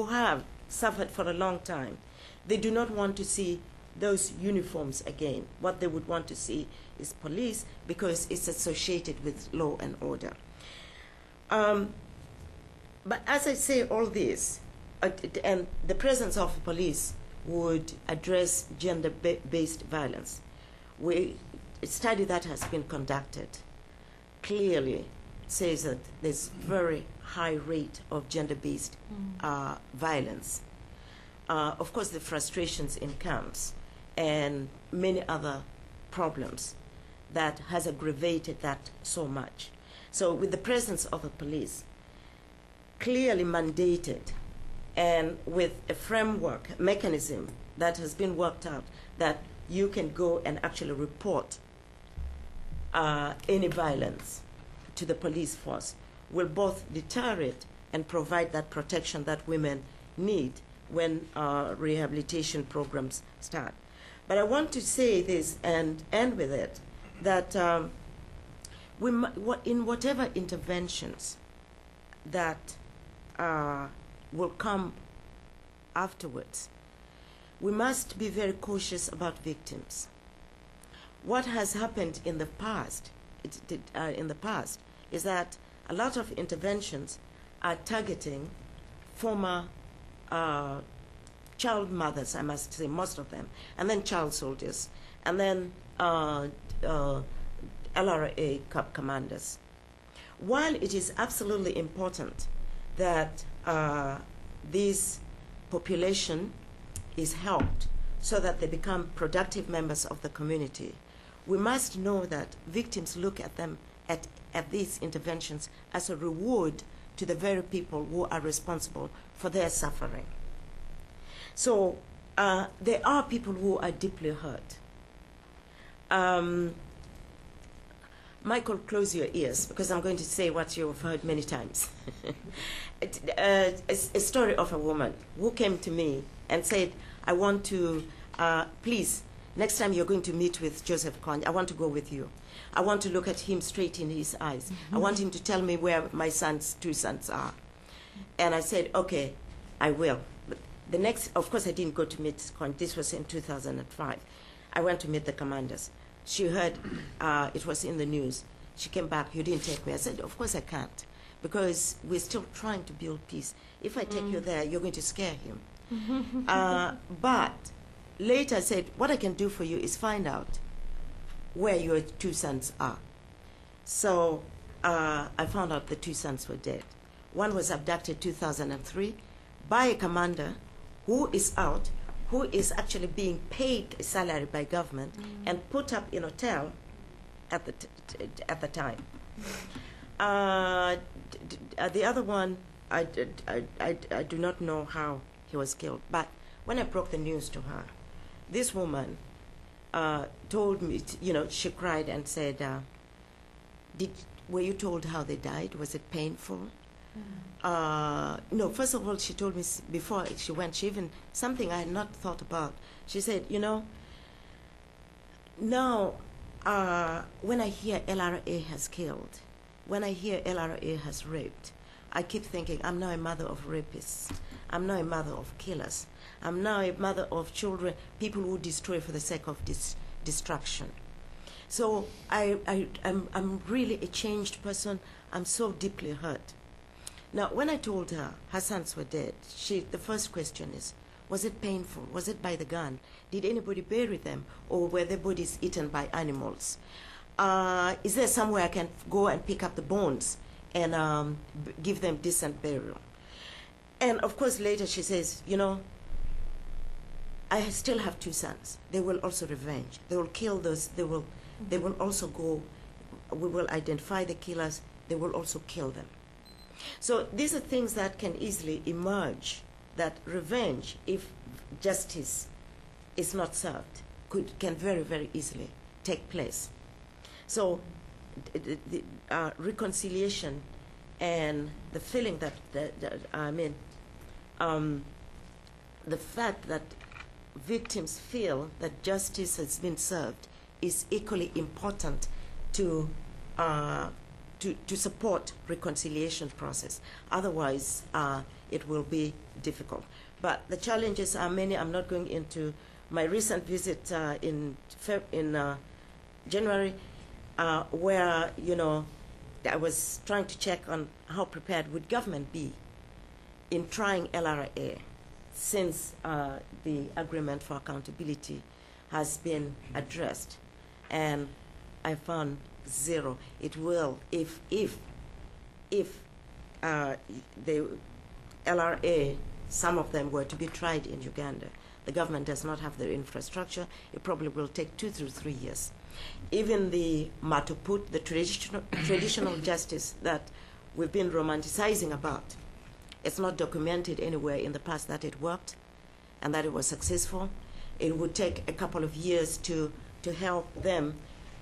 have suffered for a long time, they do not want to see those uniforms again. What they would want to see is police, because it's associated with law and order. But as I say all this, and the presence of police would address gender-based violence. A study that has been conducted clearly says that there's very high rate of gender-based violence. Of course, the frustrations in camps and many other problems that has aggravated that so much. So with the presence of the police clearly mandated, and with a framework mechanism that has been worked out, that you can go and actually report any violence to the police force, will both deter it and provide that protection that women need when rehabilitation programs start. But I want to say this and end with it, that in whatever interventions that will come afterwards, we must be very cautious about victims. What has happened in the past, is that a lot of interventions are targeting former child mothers, I must say, most of them, and then child soldiers, and then LRA commanders. While it is absolutely important that this population is helped so that they become productive members of the community, we must know that victims look at them, at these interventions, as a reward to the very people who are responsible for their suffering. So there are people who are deeply hurt. Michael, close your ears, because I'm going to say what you have heard many times. A story of a woman who came to me and said, I want to, please, next time you're going to meet with Joseph Kony, I want to go with you. I want to look at him straight in his eyes. I want him to tell me where my two sons are. And I said, okay, I will. But the next, of course, I didn't go to meet Kony. This was in 2005. I went to meet the commanders. She heard it was in the news. She came back, you didn't take me. I said, of course I can't, because we're still trying to build peace. If I take you there, you're going to scare him. But later I said, what I can do for you is find out where your two sons are. So I found out the two sons were dead. One was abducted 2003 by a commander who is out, who is actually being paid a salary by government and put up in a hotel at the time. The other one, I do not know how he was killed. But when I broke the news to her, this woman told me, she cried and said, were you told how they died? Was it painful? No, first of all, she told me before she went, something I had not thought about. She said, now when I hear LRA has killed, when I hear LRA has raped, I keep thinking, I'm now a mother of rapists. I'm now a mother of killers. I'm now a mother of children, people who destroy for the sake of destruction. So I'm really a changed person. I'm so deeply hurt. Now, when I told her sons were dead, the first question is, was it painful? Was it by the gun? Did anybody bury them? Or were their bodies eaten by animals? Is there somewhere I can go and pick up the bones and give them decent burial? And of course, later she says, I still have 2 sons. They will also revenge. They will kill those. They will also go. We will identify the killers. They will also kill them. So these are things that can easily emerge. That revenge, if justice is not served, can very, very easily take place. So the reconciliation and the feeling the fact that victims feel that justice has been served is equally important to support reconciliation process. Otherwise, it will be difficult. But the challenges are many. I'm not going into my recent visit in January, where I was trying to check on how prepared would government be in trying LRA since the agreement for accountability has been addressed, and I found zero. It will if the LRA, some of them were to be tried in Uganda. The government does not have the infrastructure. It probably will take 2 to 3 years. Even the Matuput, the traditional justice that we've been romanticizing about, it's not documented anywhere in the past that it worked and that it was successful. It would take a couple of years to help them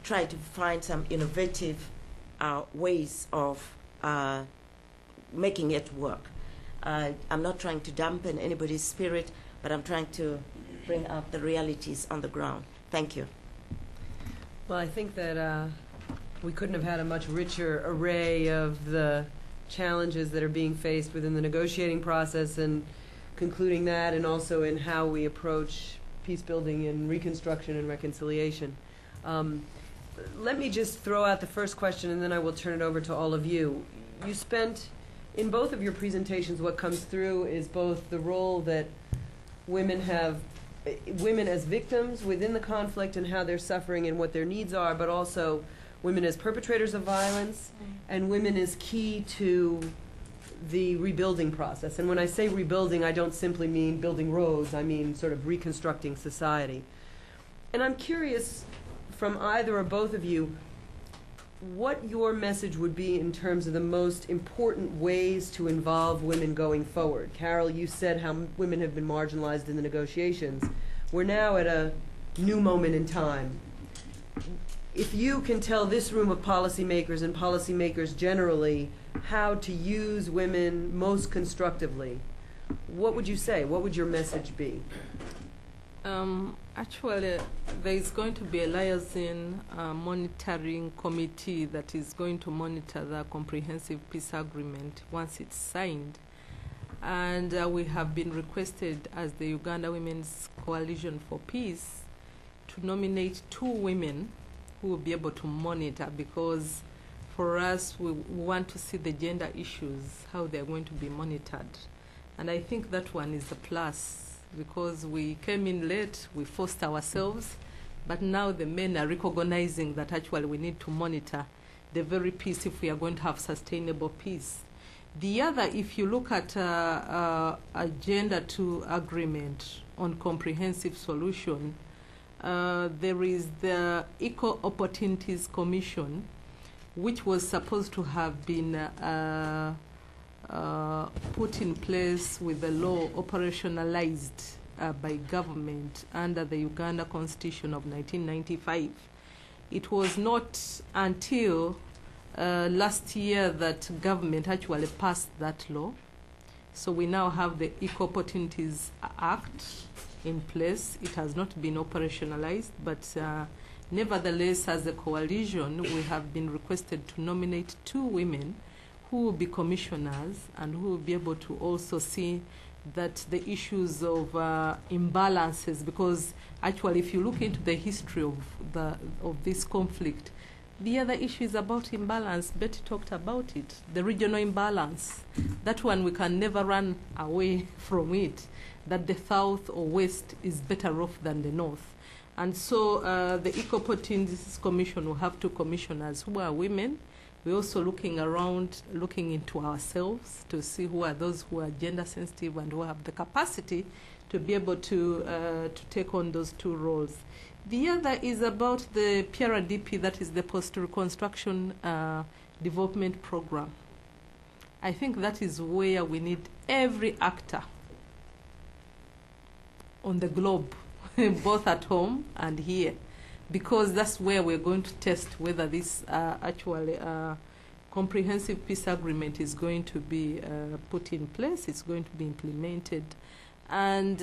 try to find some innovative ways of making it work. I'm not trying to dampen anybody's spirit, but I'm trying to bring up the realities on the ground. Thank you. Well, I think that we couldn't have had a much richer array of the challenges that are being faced within the negotiating process and concluding that, and also in how we approach peace building and reconstruction and reconciliation. Let me just throw out the first question, and then I will turn it over to all of you. You spent, in both of your presentations, what comes through is both the role that women as victims within the conflict and how they're suffering and what their needs are, but also women as perpetrators of violence, and women as key to the rebuilding process. And when I say rebuilding, I don't simply mean building roads, I mean sort of reconstructing society. And I'm curious from either or both of you what your message would be in terms of the most important ways to involve women going forward. Carol, you said how women have been marginalized in the negotiations. We're now at a new moment in time. If you can tell this room of policymakers and policymakers generally how to use women most constructively, what would you say? What would your message be? Actually, there is going to be a liaison monitoring committee that is going to monitor the comprehensive peace agreement once it's signed. And we have been requested as the Uganda Women's Coalition for Peace to nominate 2 women who will be able to monitor, because for us, we want to see the gender issues, how they're going to be monitored. And I think that one is a plus, because we came in late, we forced ourselves, but now the men are recognizing that actually we need to monitor the very peace if we are going to have sustainable peace. The other, if you look at Agenda 2 agreement on comprehensive solution, there is the Equal Opportunities Commission, which was supposed to have been put in place with the law operationalized by government under the Uganda Constitution of 1995. It was not until last year that government actually passed that law. So we now have the Equal Opportunities Act in place. It has not been operationalized, but nevertheless, as a coalition, we have been requested to nominate 2 women who will be commissioners and who will be able to also see that the issues of imbalances, because actually if you look into the history of this conflict, the other issue is about imbalance. Betty talked about it, the regional imbalance. That one we can never run away from it, that the south or west is better off than the north. And so the Equal Opportunities Commission will have 2 commissioners who are women. We're also looking around, looking into ourselves to see who are those who are gender sensitive and who have the capacity to be able to take on those two roles. The other is about the PRDP, that is the Post-Reconstruction Development Program. I think that is where we need every actor on the globe, both at home and here, because that's where we're going to test whether this actually comprehensive peace agreement is going to be put in place, it's going to be implemented. And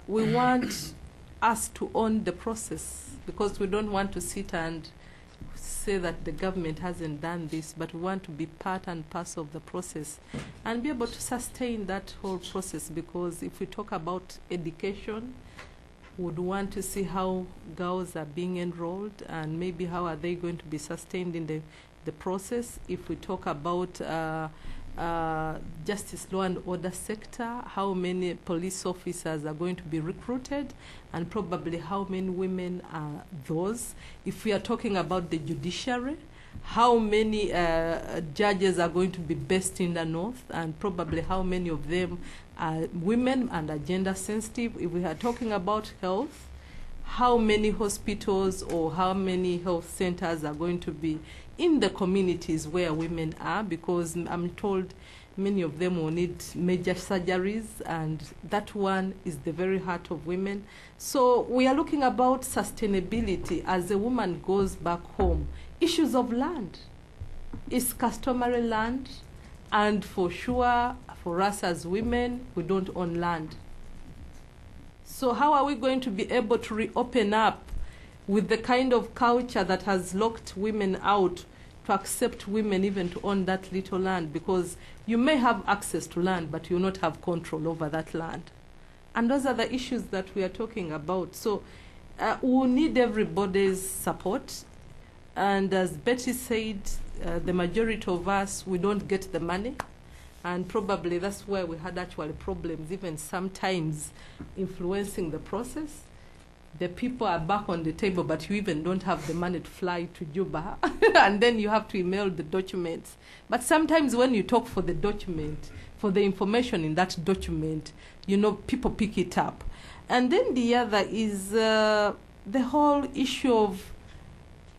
we want us to own the process, because we don't want to sit and say that the government hasn't done this, but we want to be part and parcel of the process and be able to sustain that whole process, because if we talk about education, we would want to see how girls are being enrolled and maybe how are they going to be sustained in the process. If we talk about justice, law and order sector, how many police officers are going to be recruited, and probably how many women are those. If we are talking about the judiciary, how many judges are going to be based in the north, and probably how many of them are women and are gender sensitive. If we are talking about health, how many hospitals or how many health centers are going to be in the communities where women are, because I'm told many of them will need major surgeries, and that one is the very heart of women. So we are looking about sustainability as a woman goes back home. Issues of land. It's customary land, and for sure, for us as women, we don't own land. So how are we going to be able to reopen up with the kind of culture that has locked women out, to accept women even to own that little land? Because you may have access to land, but you will not have control over that land. And those are the issues that we are talking about. So we need everybody's support. And as Betty said, the majority of us, we don't get the money. And probably that's where we had actually problems, even sometimes influencing the process. The people are back on the table, but you even don't have the money to fly to Juba. And then you have to email the documents. But sometimes when you talk for the document, for the information in that document, you know, people pick it up. And then the other is the whole issue of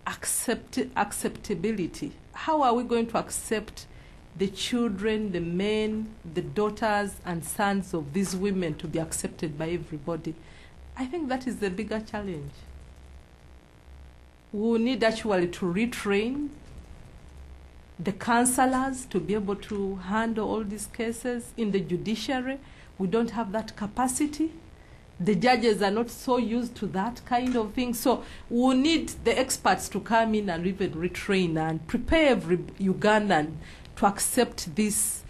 acceptability. How are we going to accept the children, the men, the daughters and sons of these women to be accepted by everybody? I think that is the bigger challenge. We will need actually to retrain the counselors to be able to handle all these cases. In the judiciary, we don't have that capacity. The judges are not so used to that kind of thing. So we need the experts to come in and even retrain and prepare every Ugandan to accept this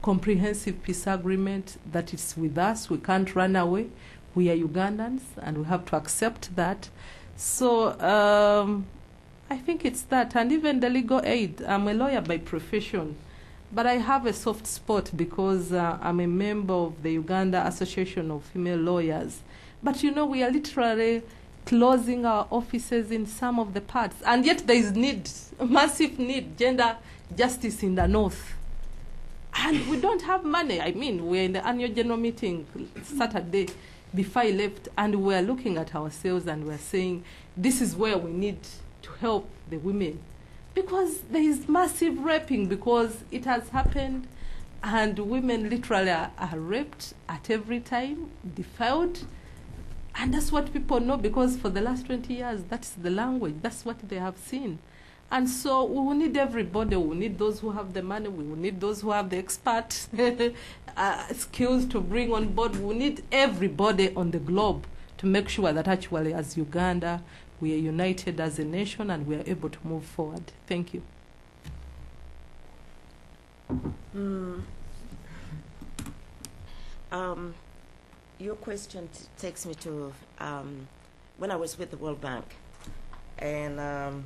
comprehensive peace agreement that is with us. We can't run away. We are Ugandans, and we have to accept that. So I think it's that. And even the legal aid. I'm a lawyer by profession, but I have a soft spot because I'm a member of the Uganda Association of Female Lawyers. But you know, we are literally closing our offices in some of the parts, and yet there is need, massive need, gender justice in the north, and we don't have money. I mean, we're in the annual general meeting Saturday before I left, and we're looking at ourselves and we're saying this is where we need to help the women, because there is massive raping, because it has happened, and women literally are raped at every time, defiled. And that's what people know, because for the last 20 years, that's the language, that's what they have seen. And so we will need everybody. We will need those who have the money. We will need those who have the expert skills to bring on board. We will need everybody on the globe to make sure that actually as Uganda, we are united as a nation and we are able to move forward. Thank you. Your question takes me to when I was with the World Bank, and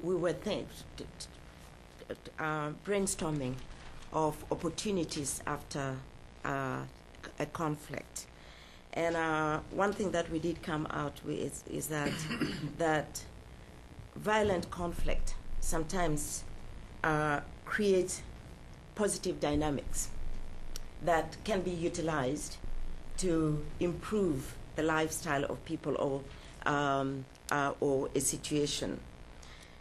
we were brainstorming of opportunities after a conflict. And one thing that we did come out with is that that violent conflict sometimes creates positive dynamics. that can be utilized to improve the lifestyle of people or a situation.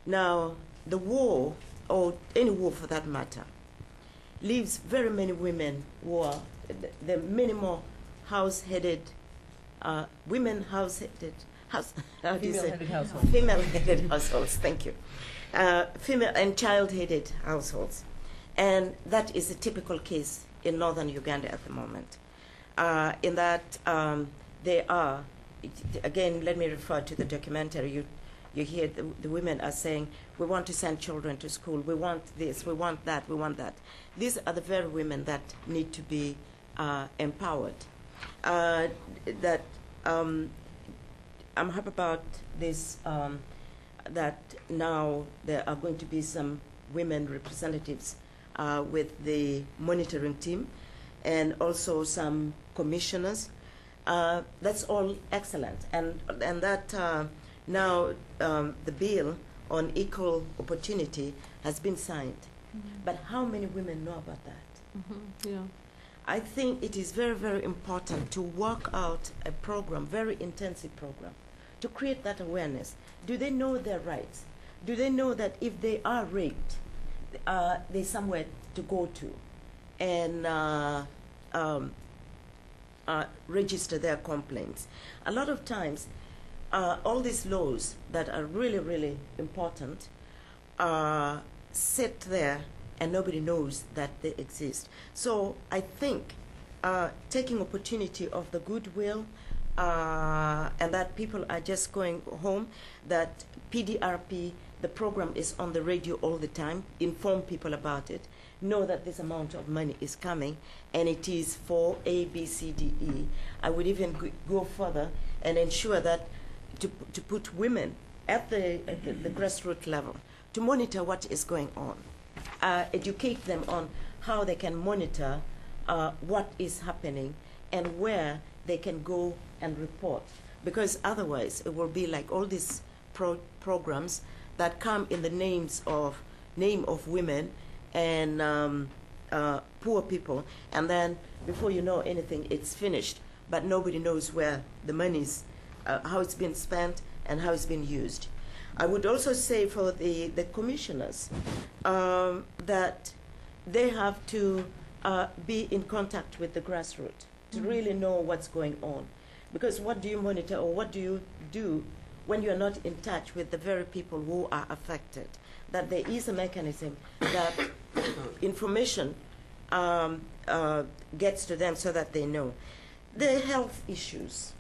Now, the war, or any war for that matter, leaves very many women who are the minimal house-headed, female-headed households, thank you. Female and child-headed households. And that is a typical case in northern Uganda at the moment. In that they are, again, let me refer to the documentary. You hear the women are saying, we want to send children to school, we want this, we want that, we want that. These are the very women that need to be empowered. I'm happy about this, that now there are going to be some women representatives with the monitoring team, and also some commissioners. That's all excellent, and that now the bill on equal opportunity has been signed. Mm-hmm. But how many women know about that? Mm-hmm. Yeah. I think it is very, very important to work out a program, very intensive program, to create that awareness. Do they know their rights? Do they know that if they are raped, there's somewhere to go to and register their complaints? A lot of times, all these laws that are really, really important sit there and nobody knows that they exist. So I think taking opportunity of the goodwill and that people are just going home, that PDRP, the program is on the radio all the time, inform people about it, know that this amount of money is coming, and it is for A, B, C, D, E. I would even go further and ensure that to put women at the grassroots level to monitor what is going on, educate them on how they can monitor what is happening and where they can go and report. Because otherwise it will be like all these programs that come in the name of women and poor people, and then before you know anything, it's finished, but nobody knows where the money's, how it's been spent and how it's been used. I would also say for the commissioners that they have to be in contact with the grassroots to really know what's going on. Because what do you monitor, or what do you do when you're not in touch with the very people who are affected? That there is a mechanism that information gets to them so that they know. The health issues,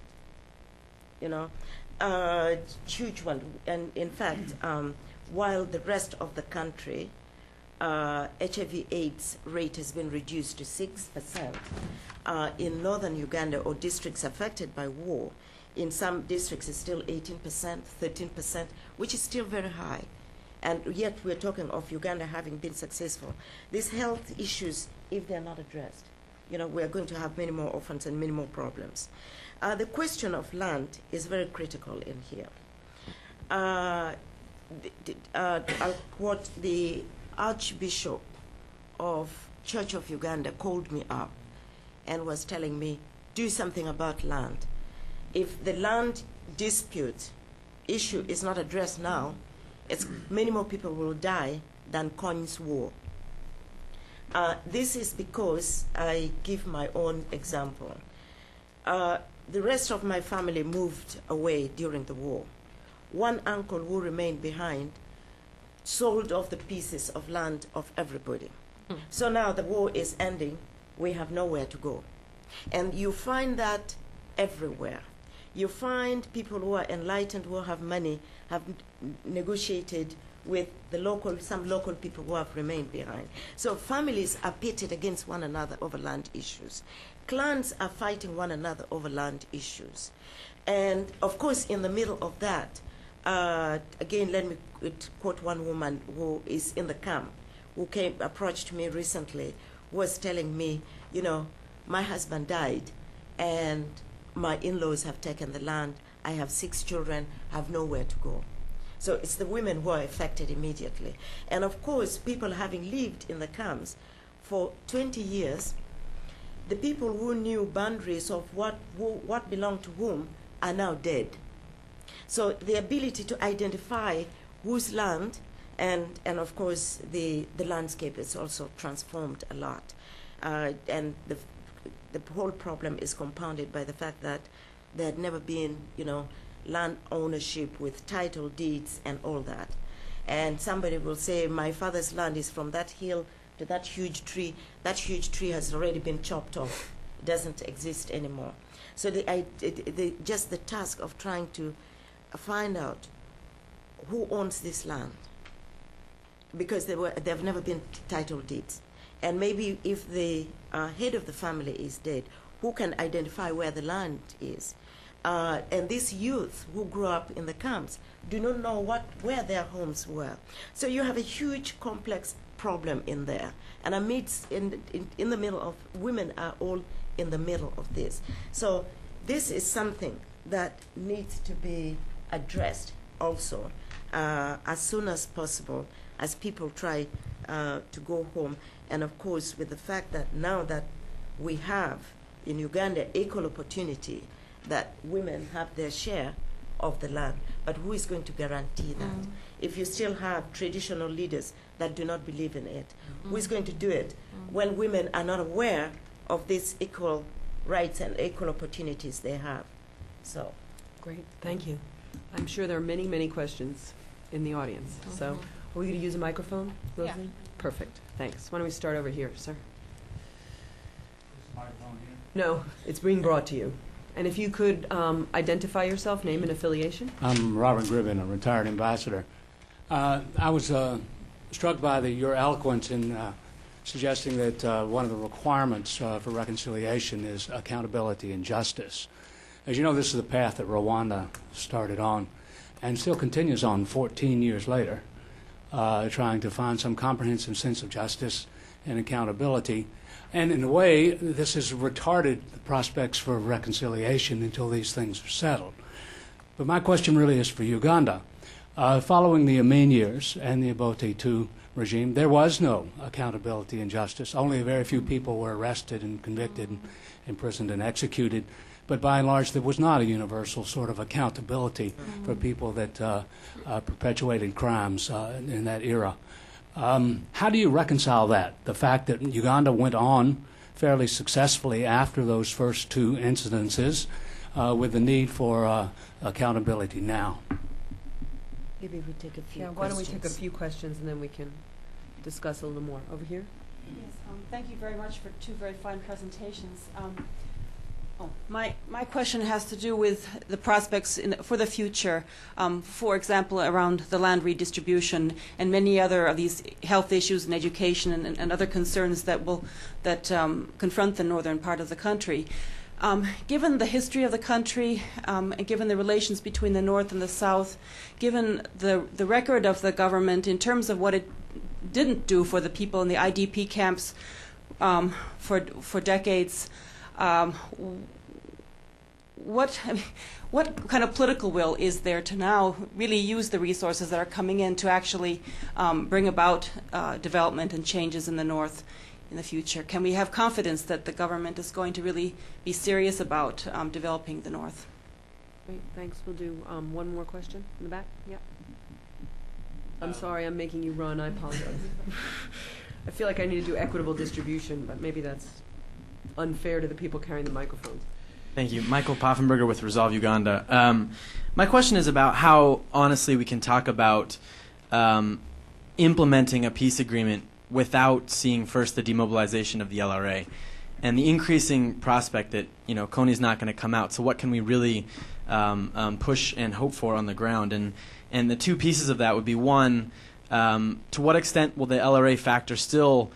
you know, huge one. And in fact, while the rest of the country, HIV/AIDS rate has been reduced to 6%, in northern Uganda, or districts affected by war, in some districts it's still 18%, 13%, which is still very high. And yet we're talking of Uganda having been successful. These health issues, if they're not addressed, you know, we're going to have many more orphans and many more problems. The question of land is very critical in here. I'll quote the Archbishop of Church of Uganda called me up and was telling me, do something about land. If the land dispute issue is not addressed now, many more people will die than Kony's war. This is because I give my own example. The rest of my family moved away during the war. One uncle who remained behind sold off the pieces of land of everybody. So now the war is ending, we have nowhere to go. And you find that everywhere. You find people who are enlightened, who have money, have negotiated with some local people who have remained behind. So families are pitted against one another over land issues. Clans are fighting one another over land issues. And of course, in the middle of that, again, let me quote one woman who is in the camp, who approached me recently, was telling me, you know, my husband died and my in-laws have taken the land. I have 6 children, have nowhere to go. So it's the women who are affected immediately. And of course, people having lived in the camps for 20 years, the people who knew boundaries of what belonged to whom are now dead. So the ability to identify whose land, and of course the landscape is also transformed a lot. And the whole problem is compounded by the fact that there had never been, land ownership with title deeds and all that. And somebody will say, my father's land is from that hill to that huge tree. That huge tree has already been chopped off. It doesn't exist anymore. So just the task of trying to find out who owns this land, because they've never been title deeds. And maybe if the head of the family is dead, who can identify where the land is? And these youth who grew up in the camps do not know where their homes were. So you have a huge complex problem in there. And amidst, in the middle of, women are all in the middle of this. So this is something that needs to be addressed also as soon as possible, as people try to go home. And of course, with the fact that now that we have in Uganda equal opportunity, that women have their share of the land, but who is going to guarantee that? If you still have traditional leaders that do not believe in it, who is going to do it when women are not aware of these equal rights and equal opportunities they have? So, great, thank you. I'm sure there are many, many questions in the audience. So, are we going to use a microphone, Rosalie? Yeah. Perfect, thanks. Why don't we start over here, sir? Is the microphone here? No, it's being brought to you. And if you could identify yourself, name and affiliation. I'm Robert Gribbin, a retired ambassador. I was struck by your eloquence in suggesting that one of the requirements for reconciliation is accountability and justice. As you know, this is the path that Rwanda started on and still continues on 14 years later, trying to find some comprehensive sense of justice and accountability. And in a way, this has retarded the prospects for reconciliation until these things are settled. But my question really is for Uganda. Following the Amin years and the Obote II regime, there was no accountability and justice. Only a very few people were arrested and convicted and imprisoned and executed. But by and large, there was not a universal sort of accountability for people that perpetuated crimes in that era. How do you reconcile that? The fact that Uganda went on fairly successfully after those first two incidences with the need for accountability now? Maybe we take a few questions. Why don't we take a few questions and then we can discuss a little more. Over here? Yes, thank you very much for two very fine presentations. My question has to do with the prospects for the future, for example, around the land redistribution and many other of these health issues and education and other concerns that confront the northern part of the country. Given the history of the country and given the relations between the North and the South, given the record of the government in terms of what it didn't do for the people in the IDP camps for decades, what kind of political will is there to now really use the resources that are coming in to actually bring about development and changes in the North in the future? Can we have confidence that the government is going to really be serious about developing the North? Great, thanks. We'll do one more question in the back. Yeah. I'm sorry, I'm making you run. I apologize. I feel like I need to do equitable distribution, but maybe that's unfair to the people carrying the microphones. Thank you. Michael Poffenberger with Resolve Uganda. My question is about how honestly we can talk about implementing a peace agreement without seeing first the demobilization of the LRA and the increasing prospect that, Kony's not going to come out. So what can we really push and hope for on the ground? And the two pieces of that would be, one, to what extent will the LRA factor still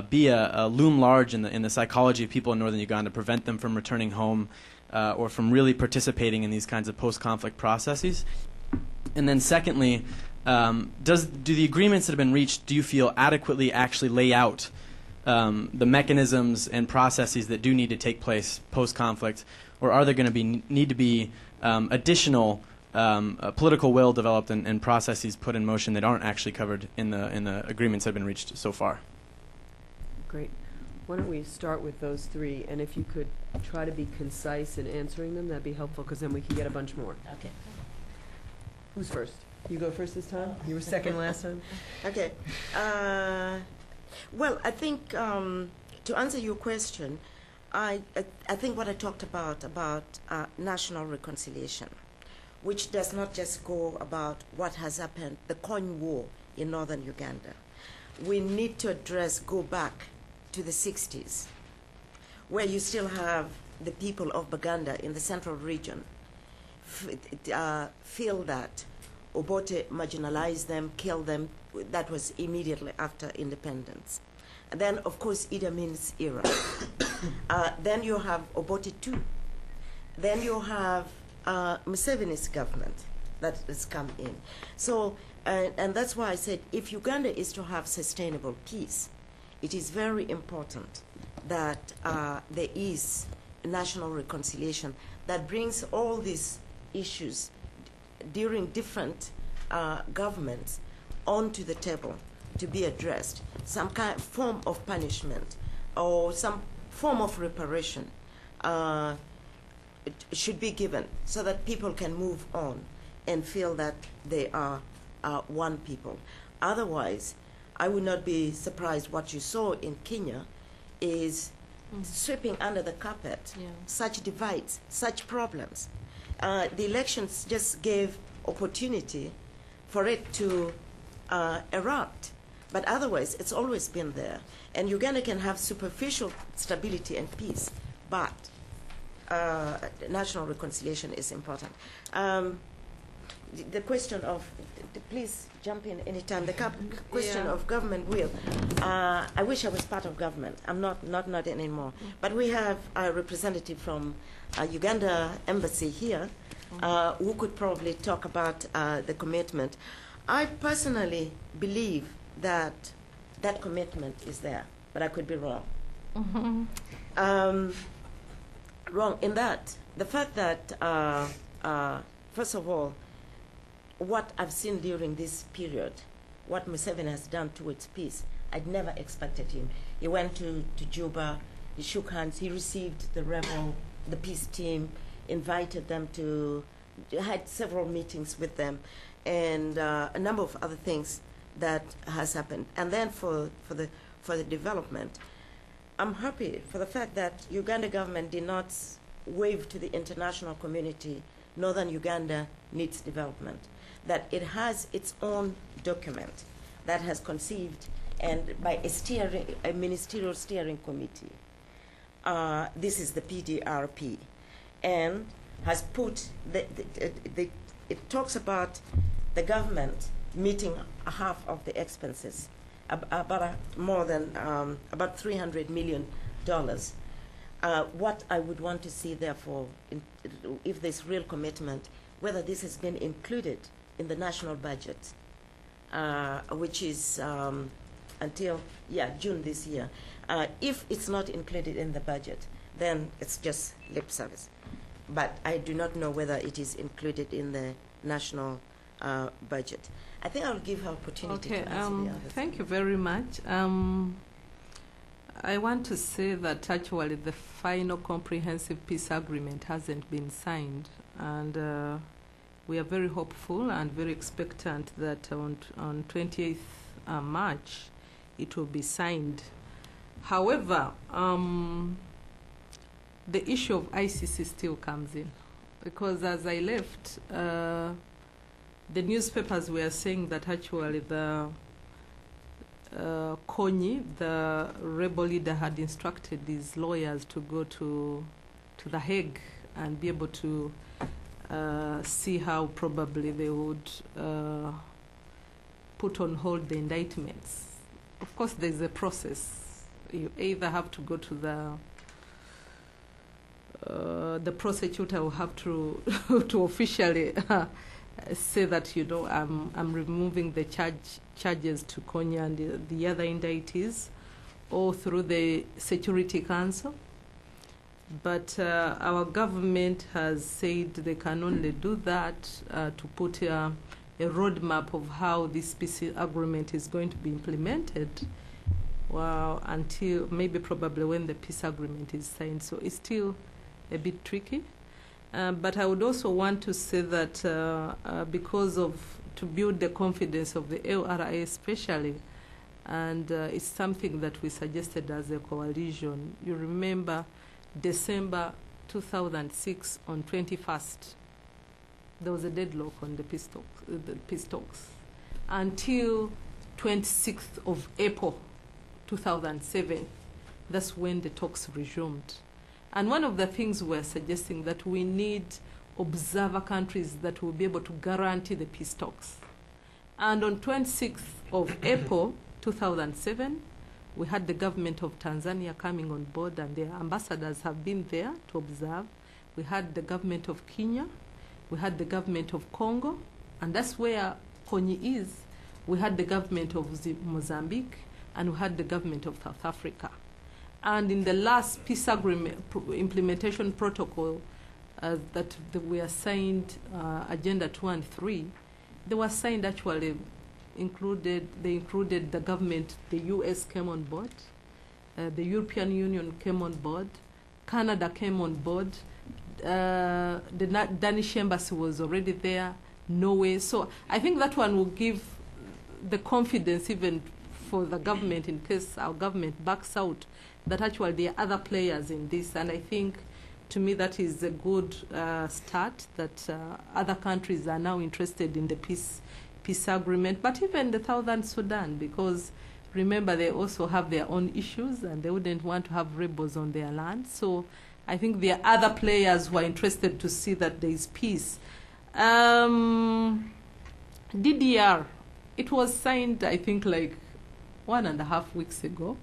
be a loom large in the psychology of people in northern Uganda, prevent them from returning home or from really participating in these kinds of post-conflict processes? And then secondly, do the agreements that have been reached, do you feel adequately actually lay out the mechanisms and processes that do need to take place post-conflict, or are there going to need to be additional political will developed and processes put in motion that aren't actually covered in the agreements that have been reached so far? Great. Why don't we start with those three, and if you could try to be concise in answering them, that'd be helpful, because then we can get a bunch more. Okay. Who's first? You go first this time? You were second last time? Okay. Well, I think to answer your question, I think what I talked about national reconciliation, which does not just go about what has happened, the Kony War in northern Uganda. We need to go back to the 60s, where you still have the people of Baganda in the central region feel that Obote marginalized them, killed them. That was immediately after independence. And then, of course, Idi Amin's era. Then you have Obote II. Then you have Museveni's government that has come in. So, and that's why I said, if Uganda is to have sustainable peace, it is very important that there is national reconciliation that brings all these issues during different governments onto the table to be addressed. Some kind of form of punishment or some form of reparation it should be given so that people can move on and feel that they are one people. Otherwise, I would not be surprised what you saw in Kenya is sweeping under the carpet such divides, such problems. The elections just gave opportunity for it to erupt, but otherwise it's always been there. And Uganda can have superficial stability and peace, but national reconciliation is important. The question of, please jump in anytime, the question of government will. I wish I was part of government. I'm not anymore. But we have a representative from Uganda Embassy here who could probably talk about the commitment. I personally believe that that commitment is there, but I could be wrong. Wrong in that, the fact that, first of all, what I've seen during this period, what Museveni has done towards peace, I'd never expected him. He went to Juba, he shook hands, he received the peace team, invited them to, had several meetings with them, and a number of other things that has happened. And then for the development, I'm happy for the fact that Uganda government did not wave to the international community, Northern Uganda needs development, that it has its own document that has conceived and by a ministerial steering committee. This is the PDRP, and has put, it talks about the government meeting half of the expenses, about more than about $300 million. What I would want to see, therefore, if there's real commitment, whether this has been included in the national budget, which is until June this year. If it's not included in the budget, then it's just lip service. But I do not know whether it is included in the national budget. I think I'll give her opportunity to answer the others. Thank you very much. I want to say that actually the final comprehensive peace agreement hasn't been signed, and we are very hopeful and very expectant that on 28th March it will be signed. However, the issue of ICC still comes in, because as I left, the newspapers were saying that actually the Kony, the rebel leader, had instructed his lawyers to go to The Hague and be able to see how probably they would put on hold the indictments. Of course, there's a process. You either have to go to the prosecutor will have to to officially say that, you know, I'm removing the charges to Kony and the other indictees, or through the Security Council. But our government has said they can only do that to put a roadmap of how this peace agreement is going to be implemented until maybe probably when the peace agreement is signed. So it's still a bit tricky. But I would also want to say that to build the confidence of the LRA especially, and it's something that we suggested as a coalition. You remember December 2006 on 21st, there was a deadlock on the peace talks. Until 26th of April 2007, that's when the talks resumed. And one of the things we're suggesting that we need observer countries that will be able to guarantee the peace talks. And on 26th of April 2007, we had the government of Tanzania coming on board, and their ambassadors have been there to observe. We had the government of Kenya, we had the government of Congo, and that's where Konyi is. We had the government of Mozambique, and we had the government of South Africa. And in the last peace agreement implementation protocol that we assigned, Agenda 2 and 3, they were signed actually, they included the government, the US came on board, the European Union came on board, Canada came on board, the Danish embassy was already there, Norway. So I think that one will give the confidence even for the government, in case our government backs out, that actually there are other players in this. And I think, to me, that is a good start, that other countries are now interested in the peace agreement, but even the Southern Sudan, because remember, they also have their own issues, and they wouldn't want to have rebels on their land. So I think there are other players who are interested to see that there is peace. DDR, it was signed, I think, like 1.5 weeks ago.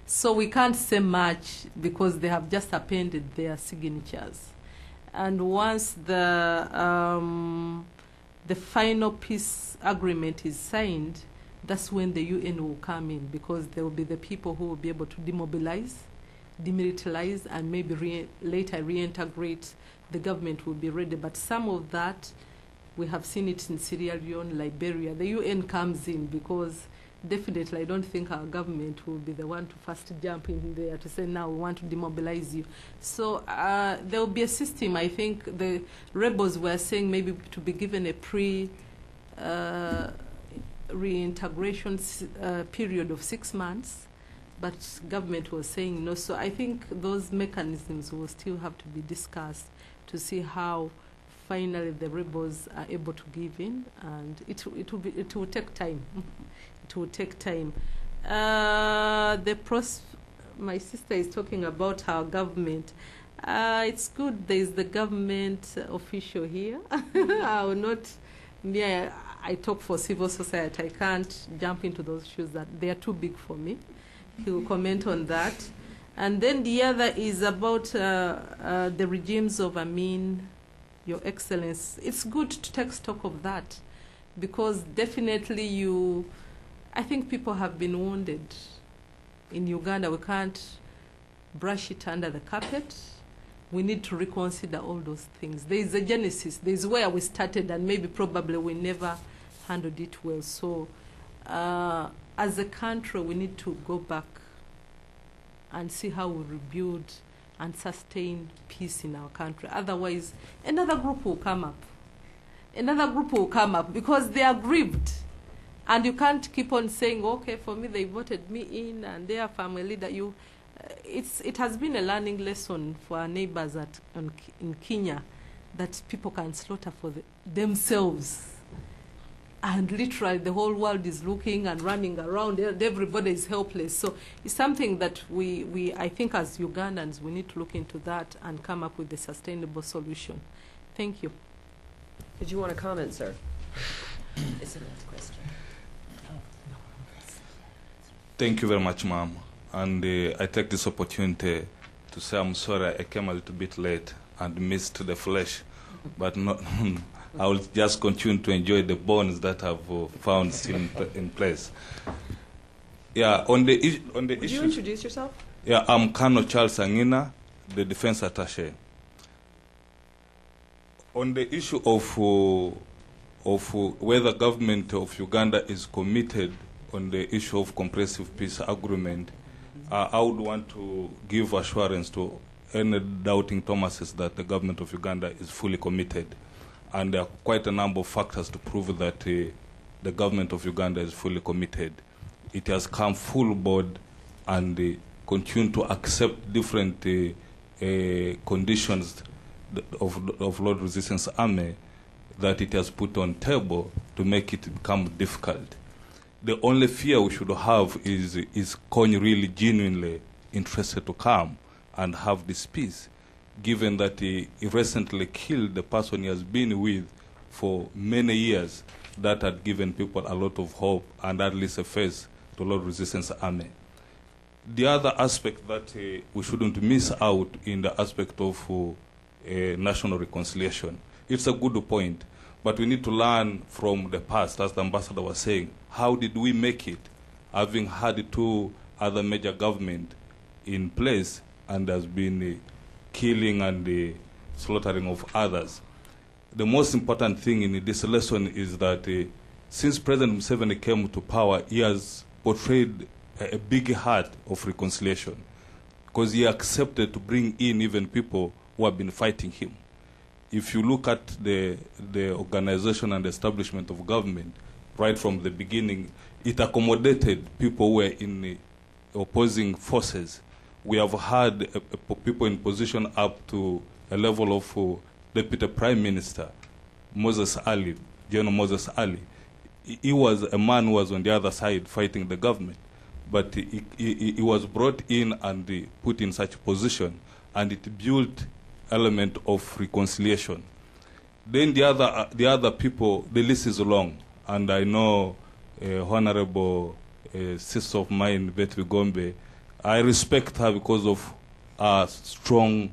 So we can't say much because they have just appended their signatures. And once the final peace agreement is signed, that's when the UN will come in, because they will be the people who will be able to demobilize, demilitarize, and maybe later reintegrate. The government will be ready. But some of that, we have seen it in Sierra Leone, Liberia. The UN comes in because definitely I don't think our government will be the one to first jump in there to say, now we want to demobilize you. So there will be a system. I think the rebels were saying maybe to be given a reintegration period of 6 months, but government was saying no. So I think those mechanisms will still have to be discussed to see how finally the rebels are able to give in, and it will take time. It will take time. My sister is talking about our government. It's good there is the government official here. I will not. I talk for civil society. I can't jump into those shoes. That they are too big for me. He will comment on that. And then the other is about the regimes of Amin, Your Excellency. It's good to take stock of that, because definitely I think people have been wounded in Uganda. We can't brush it under the carpet. We need to reconsider all those things. There is a genesis. There is where we started, and maybe probably we never handled it well. So as a country, we need to go back and see how we rebuild and sustain peace in our country. Otherwise, another group will come up. Another group will come up because they are grieved. And you can't keep on saying, okay, for me, they voted me in and they are family leader. It has been a learning lesson for our neighbors in Kenya that people can slaughter for themselves. And literally the whole world is looking and running around. Everybody is helpless. So it's something that I think as Ugandans, we need to look into that and come up with a sustainable solution. Thank you. Did you want to comment, sir? It's the next question. Thank you very much, ma'am. And I take this opportunity to say I'm sorry I came a little bit late and missed the flesh, but not. I will just continue to enjoy the bones that I've found still in place. Yeah, on the issue. Would you introduce yourself? Yeah, I'm Colonel Charles Angina, the Defense Attaché. On the issue of whether government of Uganda is committed on the issue of comprehensive peace agreement, I would want to give assurance to any doubting Thomases that the government of Uganda is fully committed. And there are quite a number of factors to prove that the government of Uganda is fully committed. It has come full board and continue to accept different conditions of Lord Resistance Army that it has put on table to make it become difficult. The only fear we should have is Kony really genuinely interested to come and have this peace, given that he recently killed the person he has been with for many years. That had given people a lot of hope and at least a face to Lord Resistance Army. The other aspect that we shouldn't miss out in the aspect of national reconciliation, it's a good point, but we need to learn from the past, as the ambassador was saying. How did we make it, having had two other major governments in place and there's been killing and slaughtering of others? The most important thing in this lesson is that since President Museveni came to power, he has portrayed a big heart of reconciliation, because he accepted to bring in even people who have been fighting him. If you look at the organization and establishment of government, right from the beginning, it accommodated people who were in the opposing forces. We have had people in position up to a level of Deputy Prime Minister, Moses Ali, General Moses Ali. He was a man who was on the other side fighting the government, but he was brought in and put in such a position, and it built element of reconciliation. Then the other people, the list is long, and I know Honorable sister of mine, Betty Gombe, I respect her because of her strong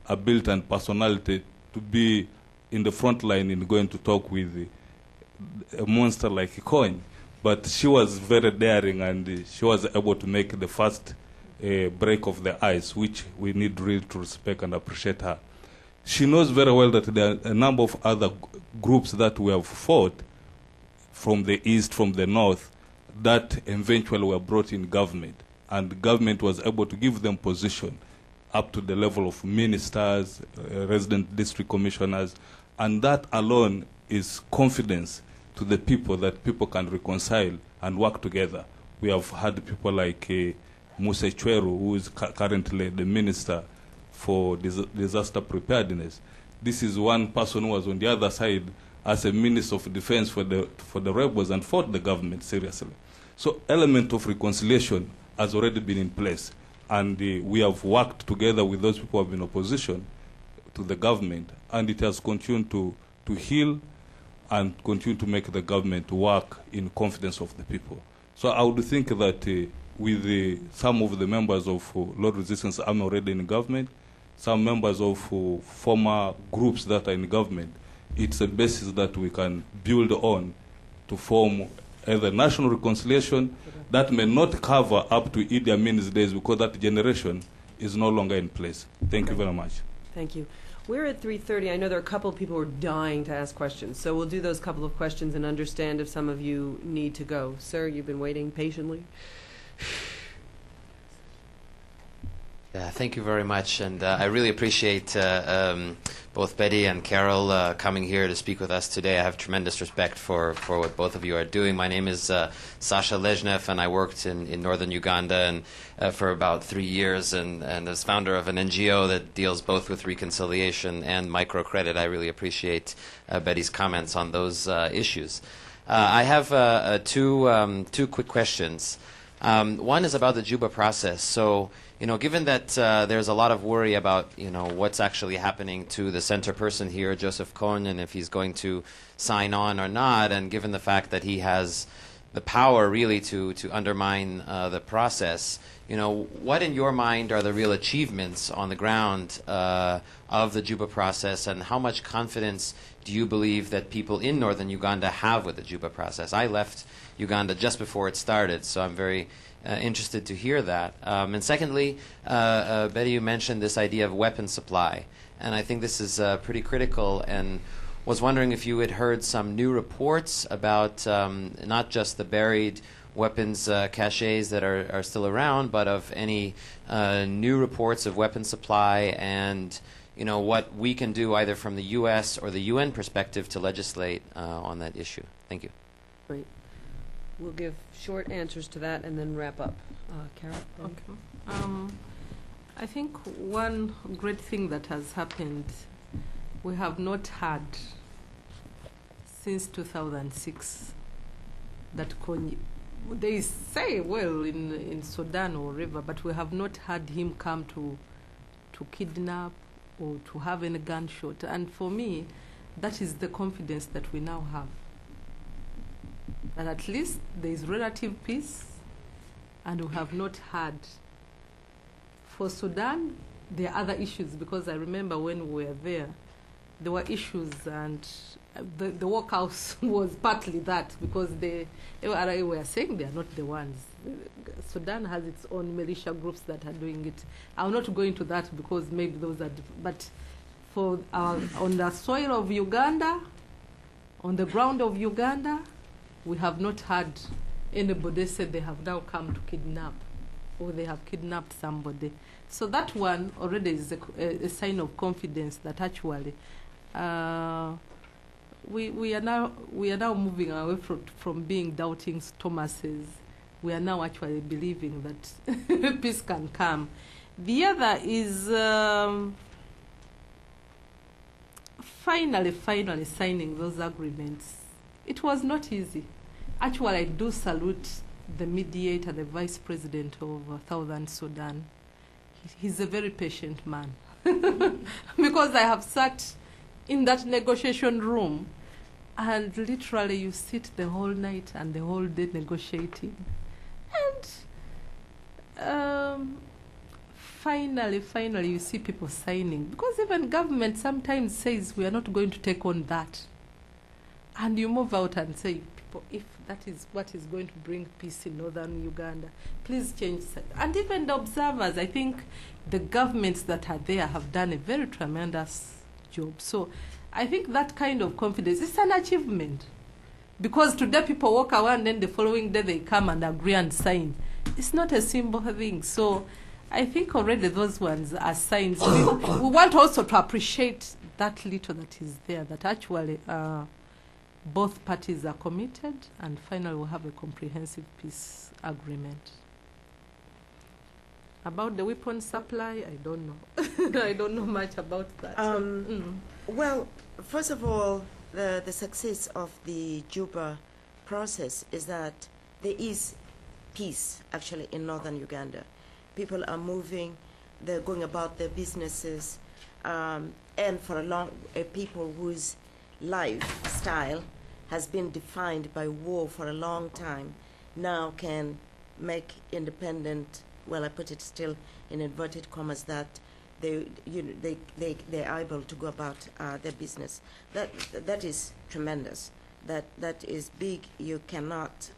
ability and personality to be in the front line in going to talk with a monster like Kony. But she was very daring, and she was able to make the first break of the ice, which we need really to respect and appreciate her. She knows very well that there are a number of other groups that we have fought from the east, from the north, that eventually were brought in government, and the government was able to give them position up to the level of ministers, resident district commissioners, and that alone is confidence to the people that people can reconcile and work together. We have had people like Musa Chweru, who is currently the minister for disaster preparedness. This is one person who was on the other side as a minister of defense for the rebels and fought the government seriously. So element of reconciliation has already been in place, and we have worked together with those people who have been in opposition to the government, and it has continued to heal and continue to make the government work in confidence of the people. So I would think that with some of the members of Lord Resistance Army already in government, some members of former groups that are in government, it's a basis that we can build on to form either national reconciliation that may not cover up to Idi Amin's days, because that generation is no longer in place. Thank you very much. Thank you. We're at 3:30. I know there are a couple of people who are dying to ask questions, so we'll do those couple of questions and understand if some of you need to go. Sir, you've been waiting patiently. Yeah, thank you very much, and I really appreciate both Betty and Carol coming here to speak with us today. I have tremendous respect for what both of you are doing. My name is Sasha Lezhnev, and I worked in northern Uganda and for about 3 years, and as founder of an NGO that deals both with reconciliation and microcredit. I really appreciate Betty's comments on those issues. I have two quick questions. One is about the Juba process. So, given that there's a lot of worry about, what's actually happening to the center person here, Joseph Kony, and if he's going to sign on or not, and given the fact that he has the power really to undermine the process, what in your mind are the real achievements on the ground of the Juba process, and how much confidence do you believe that people in northern Uganda have with the Juba process? I left Uganda just before it started, so I'm very interested to hear that. And secondly, Betty, you mentioned this idea of weapon supply, and I think this is pretty critical. And was wondering if you had heard some new reports about not just the buried weapons caches that are still around, but of any new reports of weapons supply and what we can do either from the U.S. or the UN perspective to legislate on that issue. Thank you. Great. We'll give short answers to that and then wrap up. Carol? Okay. I think one great thing that has happened, we have not had since 2006 that they say, well, in Sudan or wherever, but we have not had him come to kidnap or to have any gunshot. And for me, that is the confidence that we now have. That at least there is relative peace, and we have not had. For Sudan, there are other issues, because I remember when we were there were issues, and the workhouse was partly that, because the LRA were saying they are not the ones. Sudan has its own militia groups that are doing it. I'll not go into that because maybe those are but for on the soil of Uganda, on the ground of Uganda, we have not had anybody say they have now come to kidnap or they have kidnapped somebody. So that one already is a sign of confidence that actually we are now moving away from being doubting Thomases. We are now actually believing that peace can come. The other is finally signing those agreements. It was not easy. Actually, I do salute the mediator, the vice president of Southern Sudan. He's a very patient man. Because I have sat in that negotiation room, and literally you sit the whole night and the whole day negotiating. And finally you see people signing. Because even government sometimes says we are not going to take on that. And you move out and say, people, if that is what is going to bring peace in northern Uganda, please change that. And even the observers, I think the governments that are there have done a very tremendous job. So I think that kind of confidence is an achievement. Because today people walk around and then the following day they come and agree and sign. It's not a simple thing. So I think already those ones are signs. We want also to appreciate that little that is there, that actually both parties are committed, and finally we'll have a comprehensive peace agreement. About the weapon supply, I don't know. I don't know much about that. Well, first of all, the success of the Juba process is that there is peace actually in northern Uganda. People are moving, they're going about their businesses, and for a people whose lifestyle has been defined by war for a long time now can make independent, well, I put it still in inverted commas, that they're able to go about their business. That is tremendous. That is big. You cannot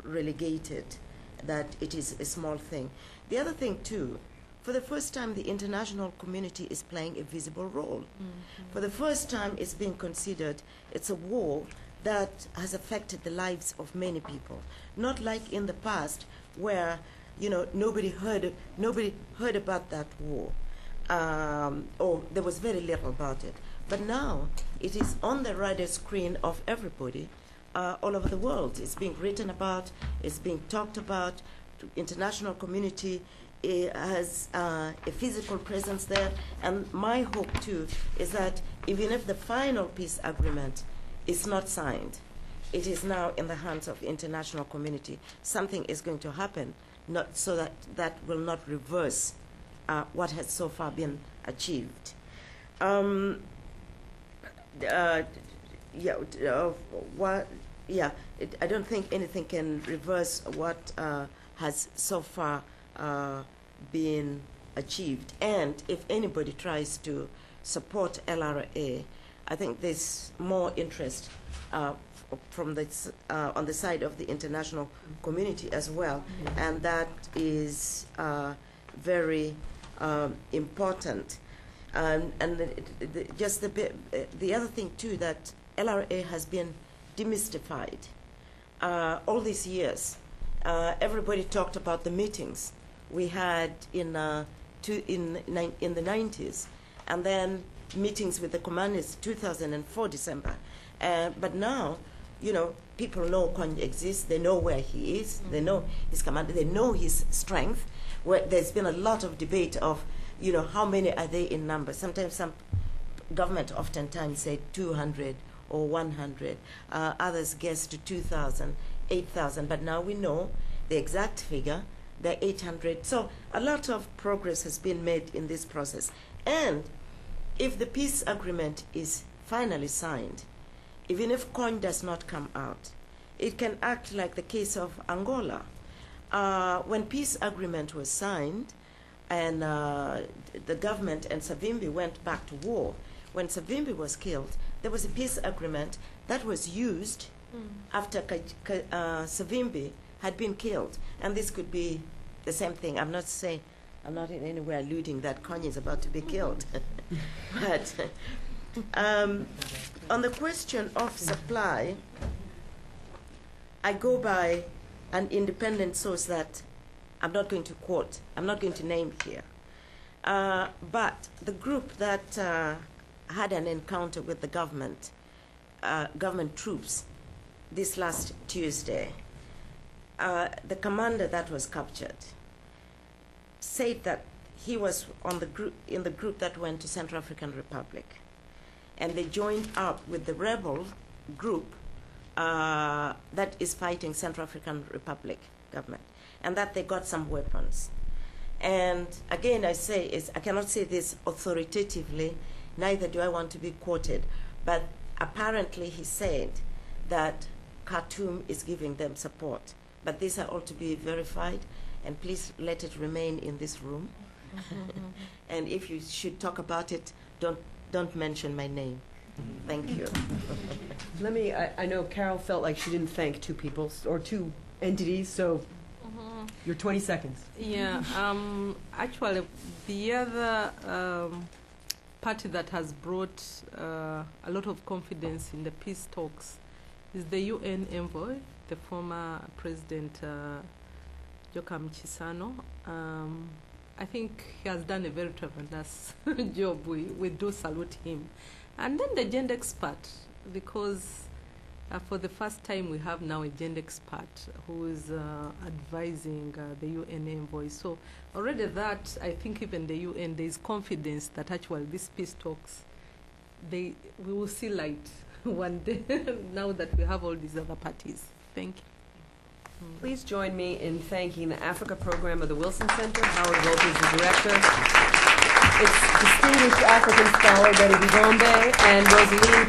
relegate it, that it is a small thing. The other thing too, for the first time the international community is playing a visible role. For the first time it's being considered it's a war that has affected the lives of many people. Not like in the past where nobody heard about that war, or there was very little about it. But now it is on the radar screen of everybody all over the world. It's being written about, it's being talked about. International community has a physical presence there, and my hope too is that even if the final peace agreement is not signed, it is now in the hands of international community. Something is going to happen, not so that will not reverse what has so far been achieved. I don't think anything can reverse what has so far been achieved. And if anybody tries to support LRA, I think there's more interest from on the side of the international community as well, and that is very important. And the other thing too, that LRA has been demystified all these years. Everybody talked about the meetings we had in the 90s, and then meetings with the commanders 2004 December. But now, you know, people know Kony exists. They know where he is. They know his commander. They know his strength. Where there's been a lot of debate of, you know, how many are they in number. Sometimes some government oftentimes say 200 or 100. Others guess to 2,000, 8,000. But now we know the exact figure. They're 800. So a lot of progress has been made in this process. And if the peace agreement is finally signed, even if Kony does not come out, it can act like the case of Angola. When peace agreement was signed, and the government and Savimbi went back to war, when Savimbi was killed, there was a peace agreement that was used after Savimbi had been killed. And this could be the same thing. I'm not in any way alluding that Kony is about to be killed. But on the question of supply, I go by an independent source that I'm not going to quote, I'm not going to name here. But the group that had an encounter with the government troops this last Tuesday, the commander that was captured said that he was in the group that went to Central African Republic, and they joined up with the rebel group that is fighting Central African Republic government, and that they got some weapons. And again, I cannot say this authoritatively, neither do I want to be quoted, but apparently he said that Khartoum is giving them support. But these are all to be verified, and please let it remain in this room. And if you should talk about it, don't mention my name. Thank you. I know Carol felt like she didn't thank two people or two entities, so your 20 seconds. Yeah, actually, the other party that has brought a lot of confidence in the peace talks is the UN envoy, the former President Joachim Chissano. I think he has done a very tremendous job. We do salute him. And then the gender expert, because for the first time we have now a gender expert who is advising the UN envoy. So already that, I think even the UN, there is confidence that actually these peace talks, we will see light one day now that we have all these other parties. Thank you. Please join me in thanking the Africa program of the Wilson Center. Howard Wolf is the director. Its distinguished African scholar Betty Bigombe and Rosalie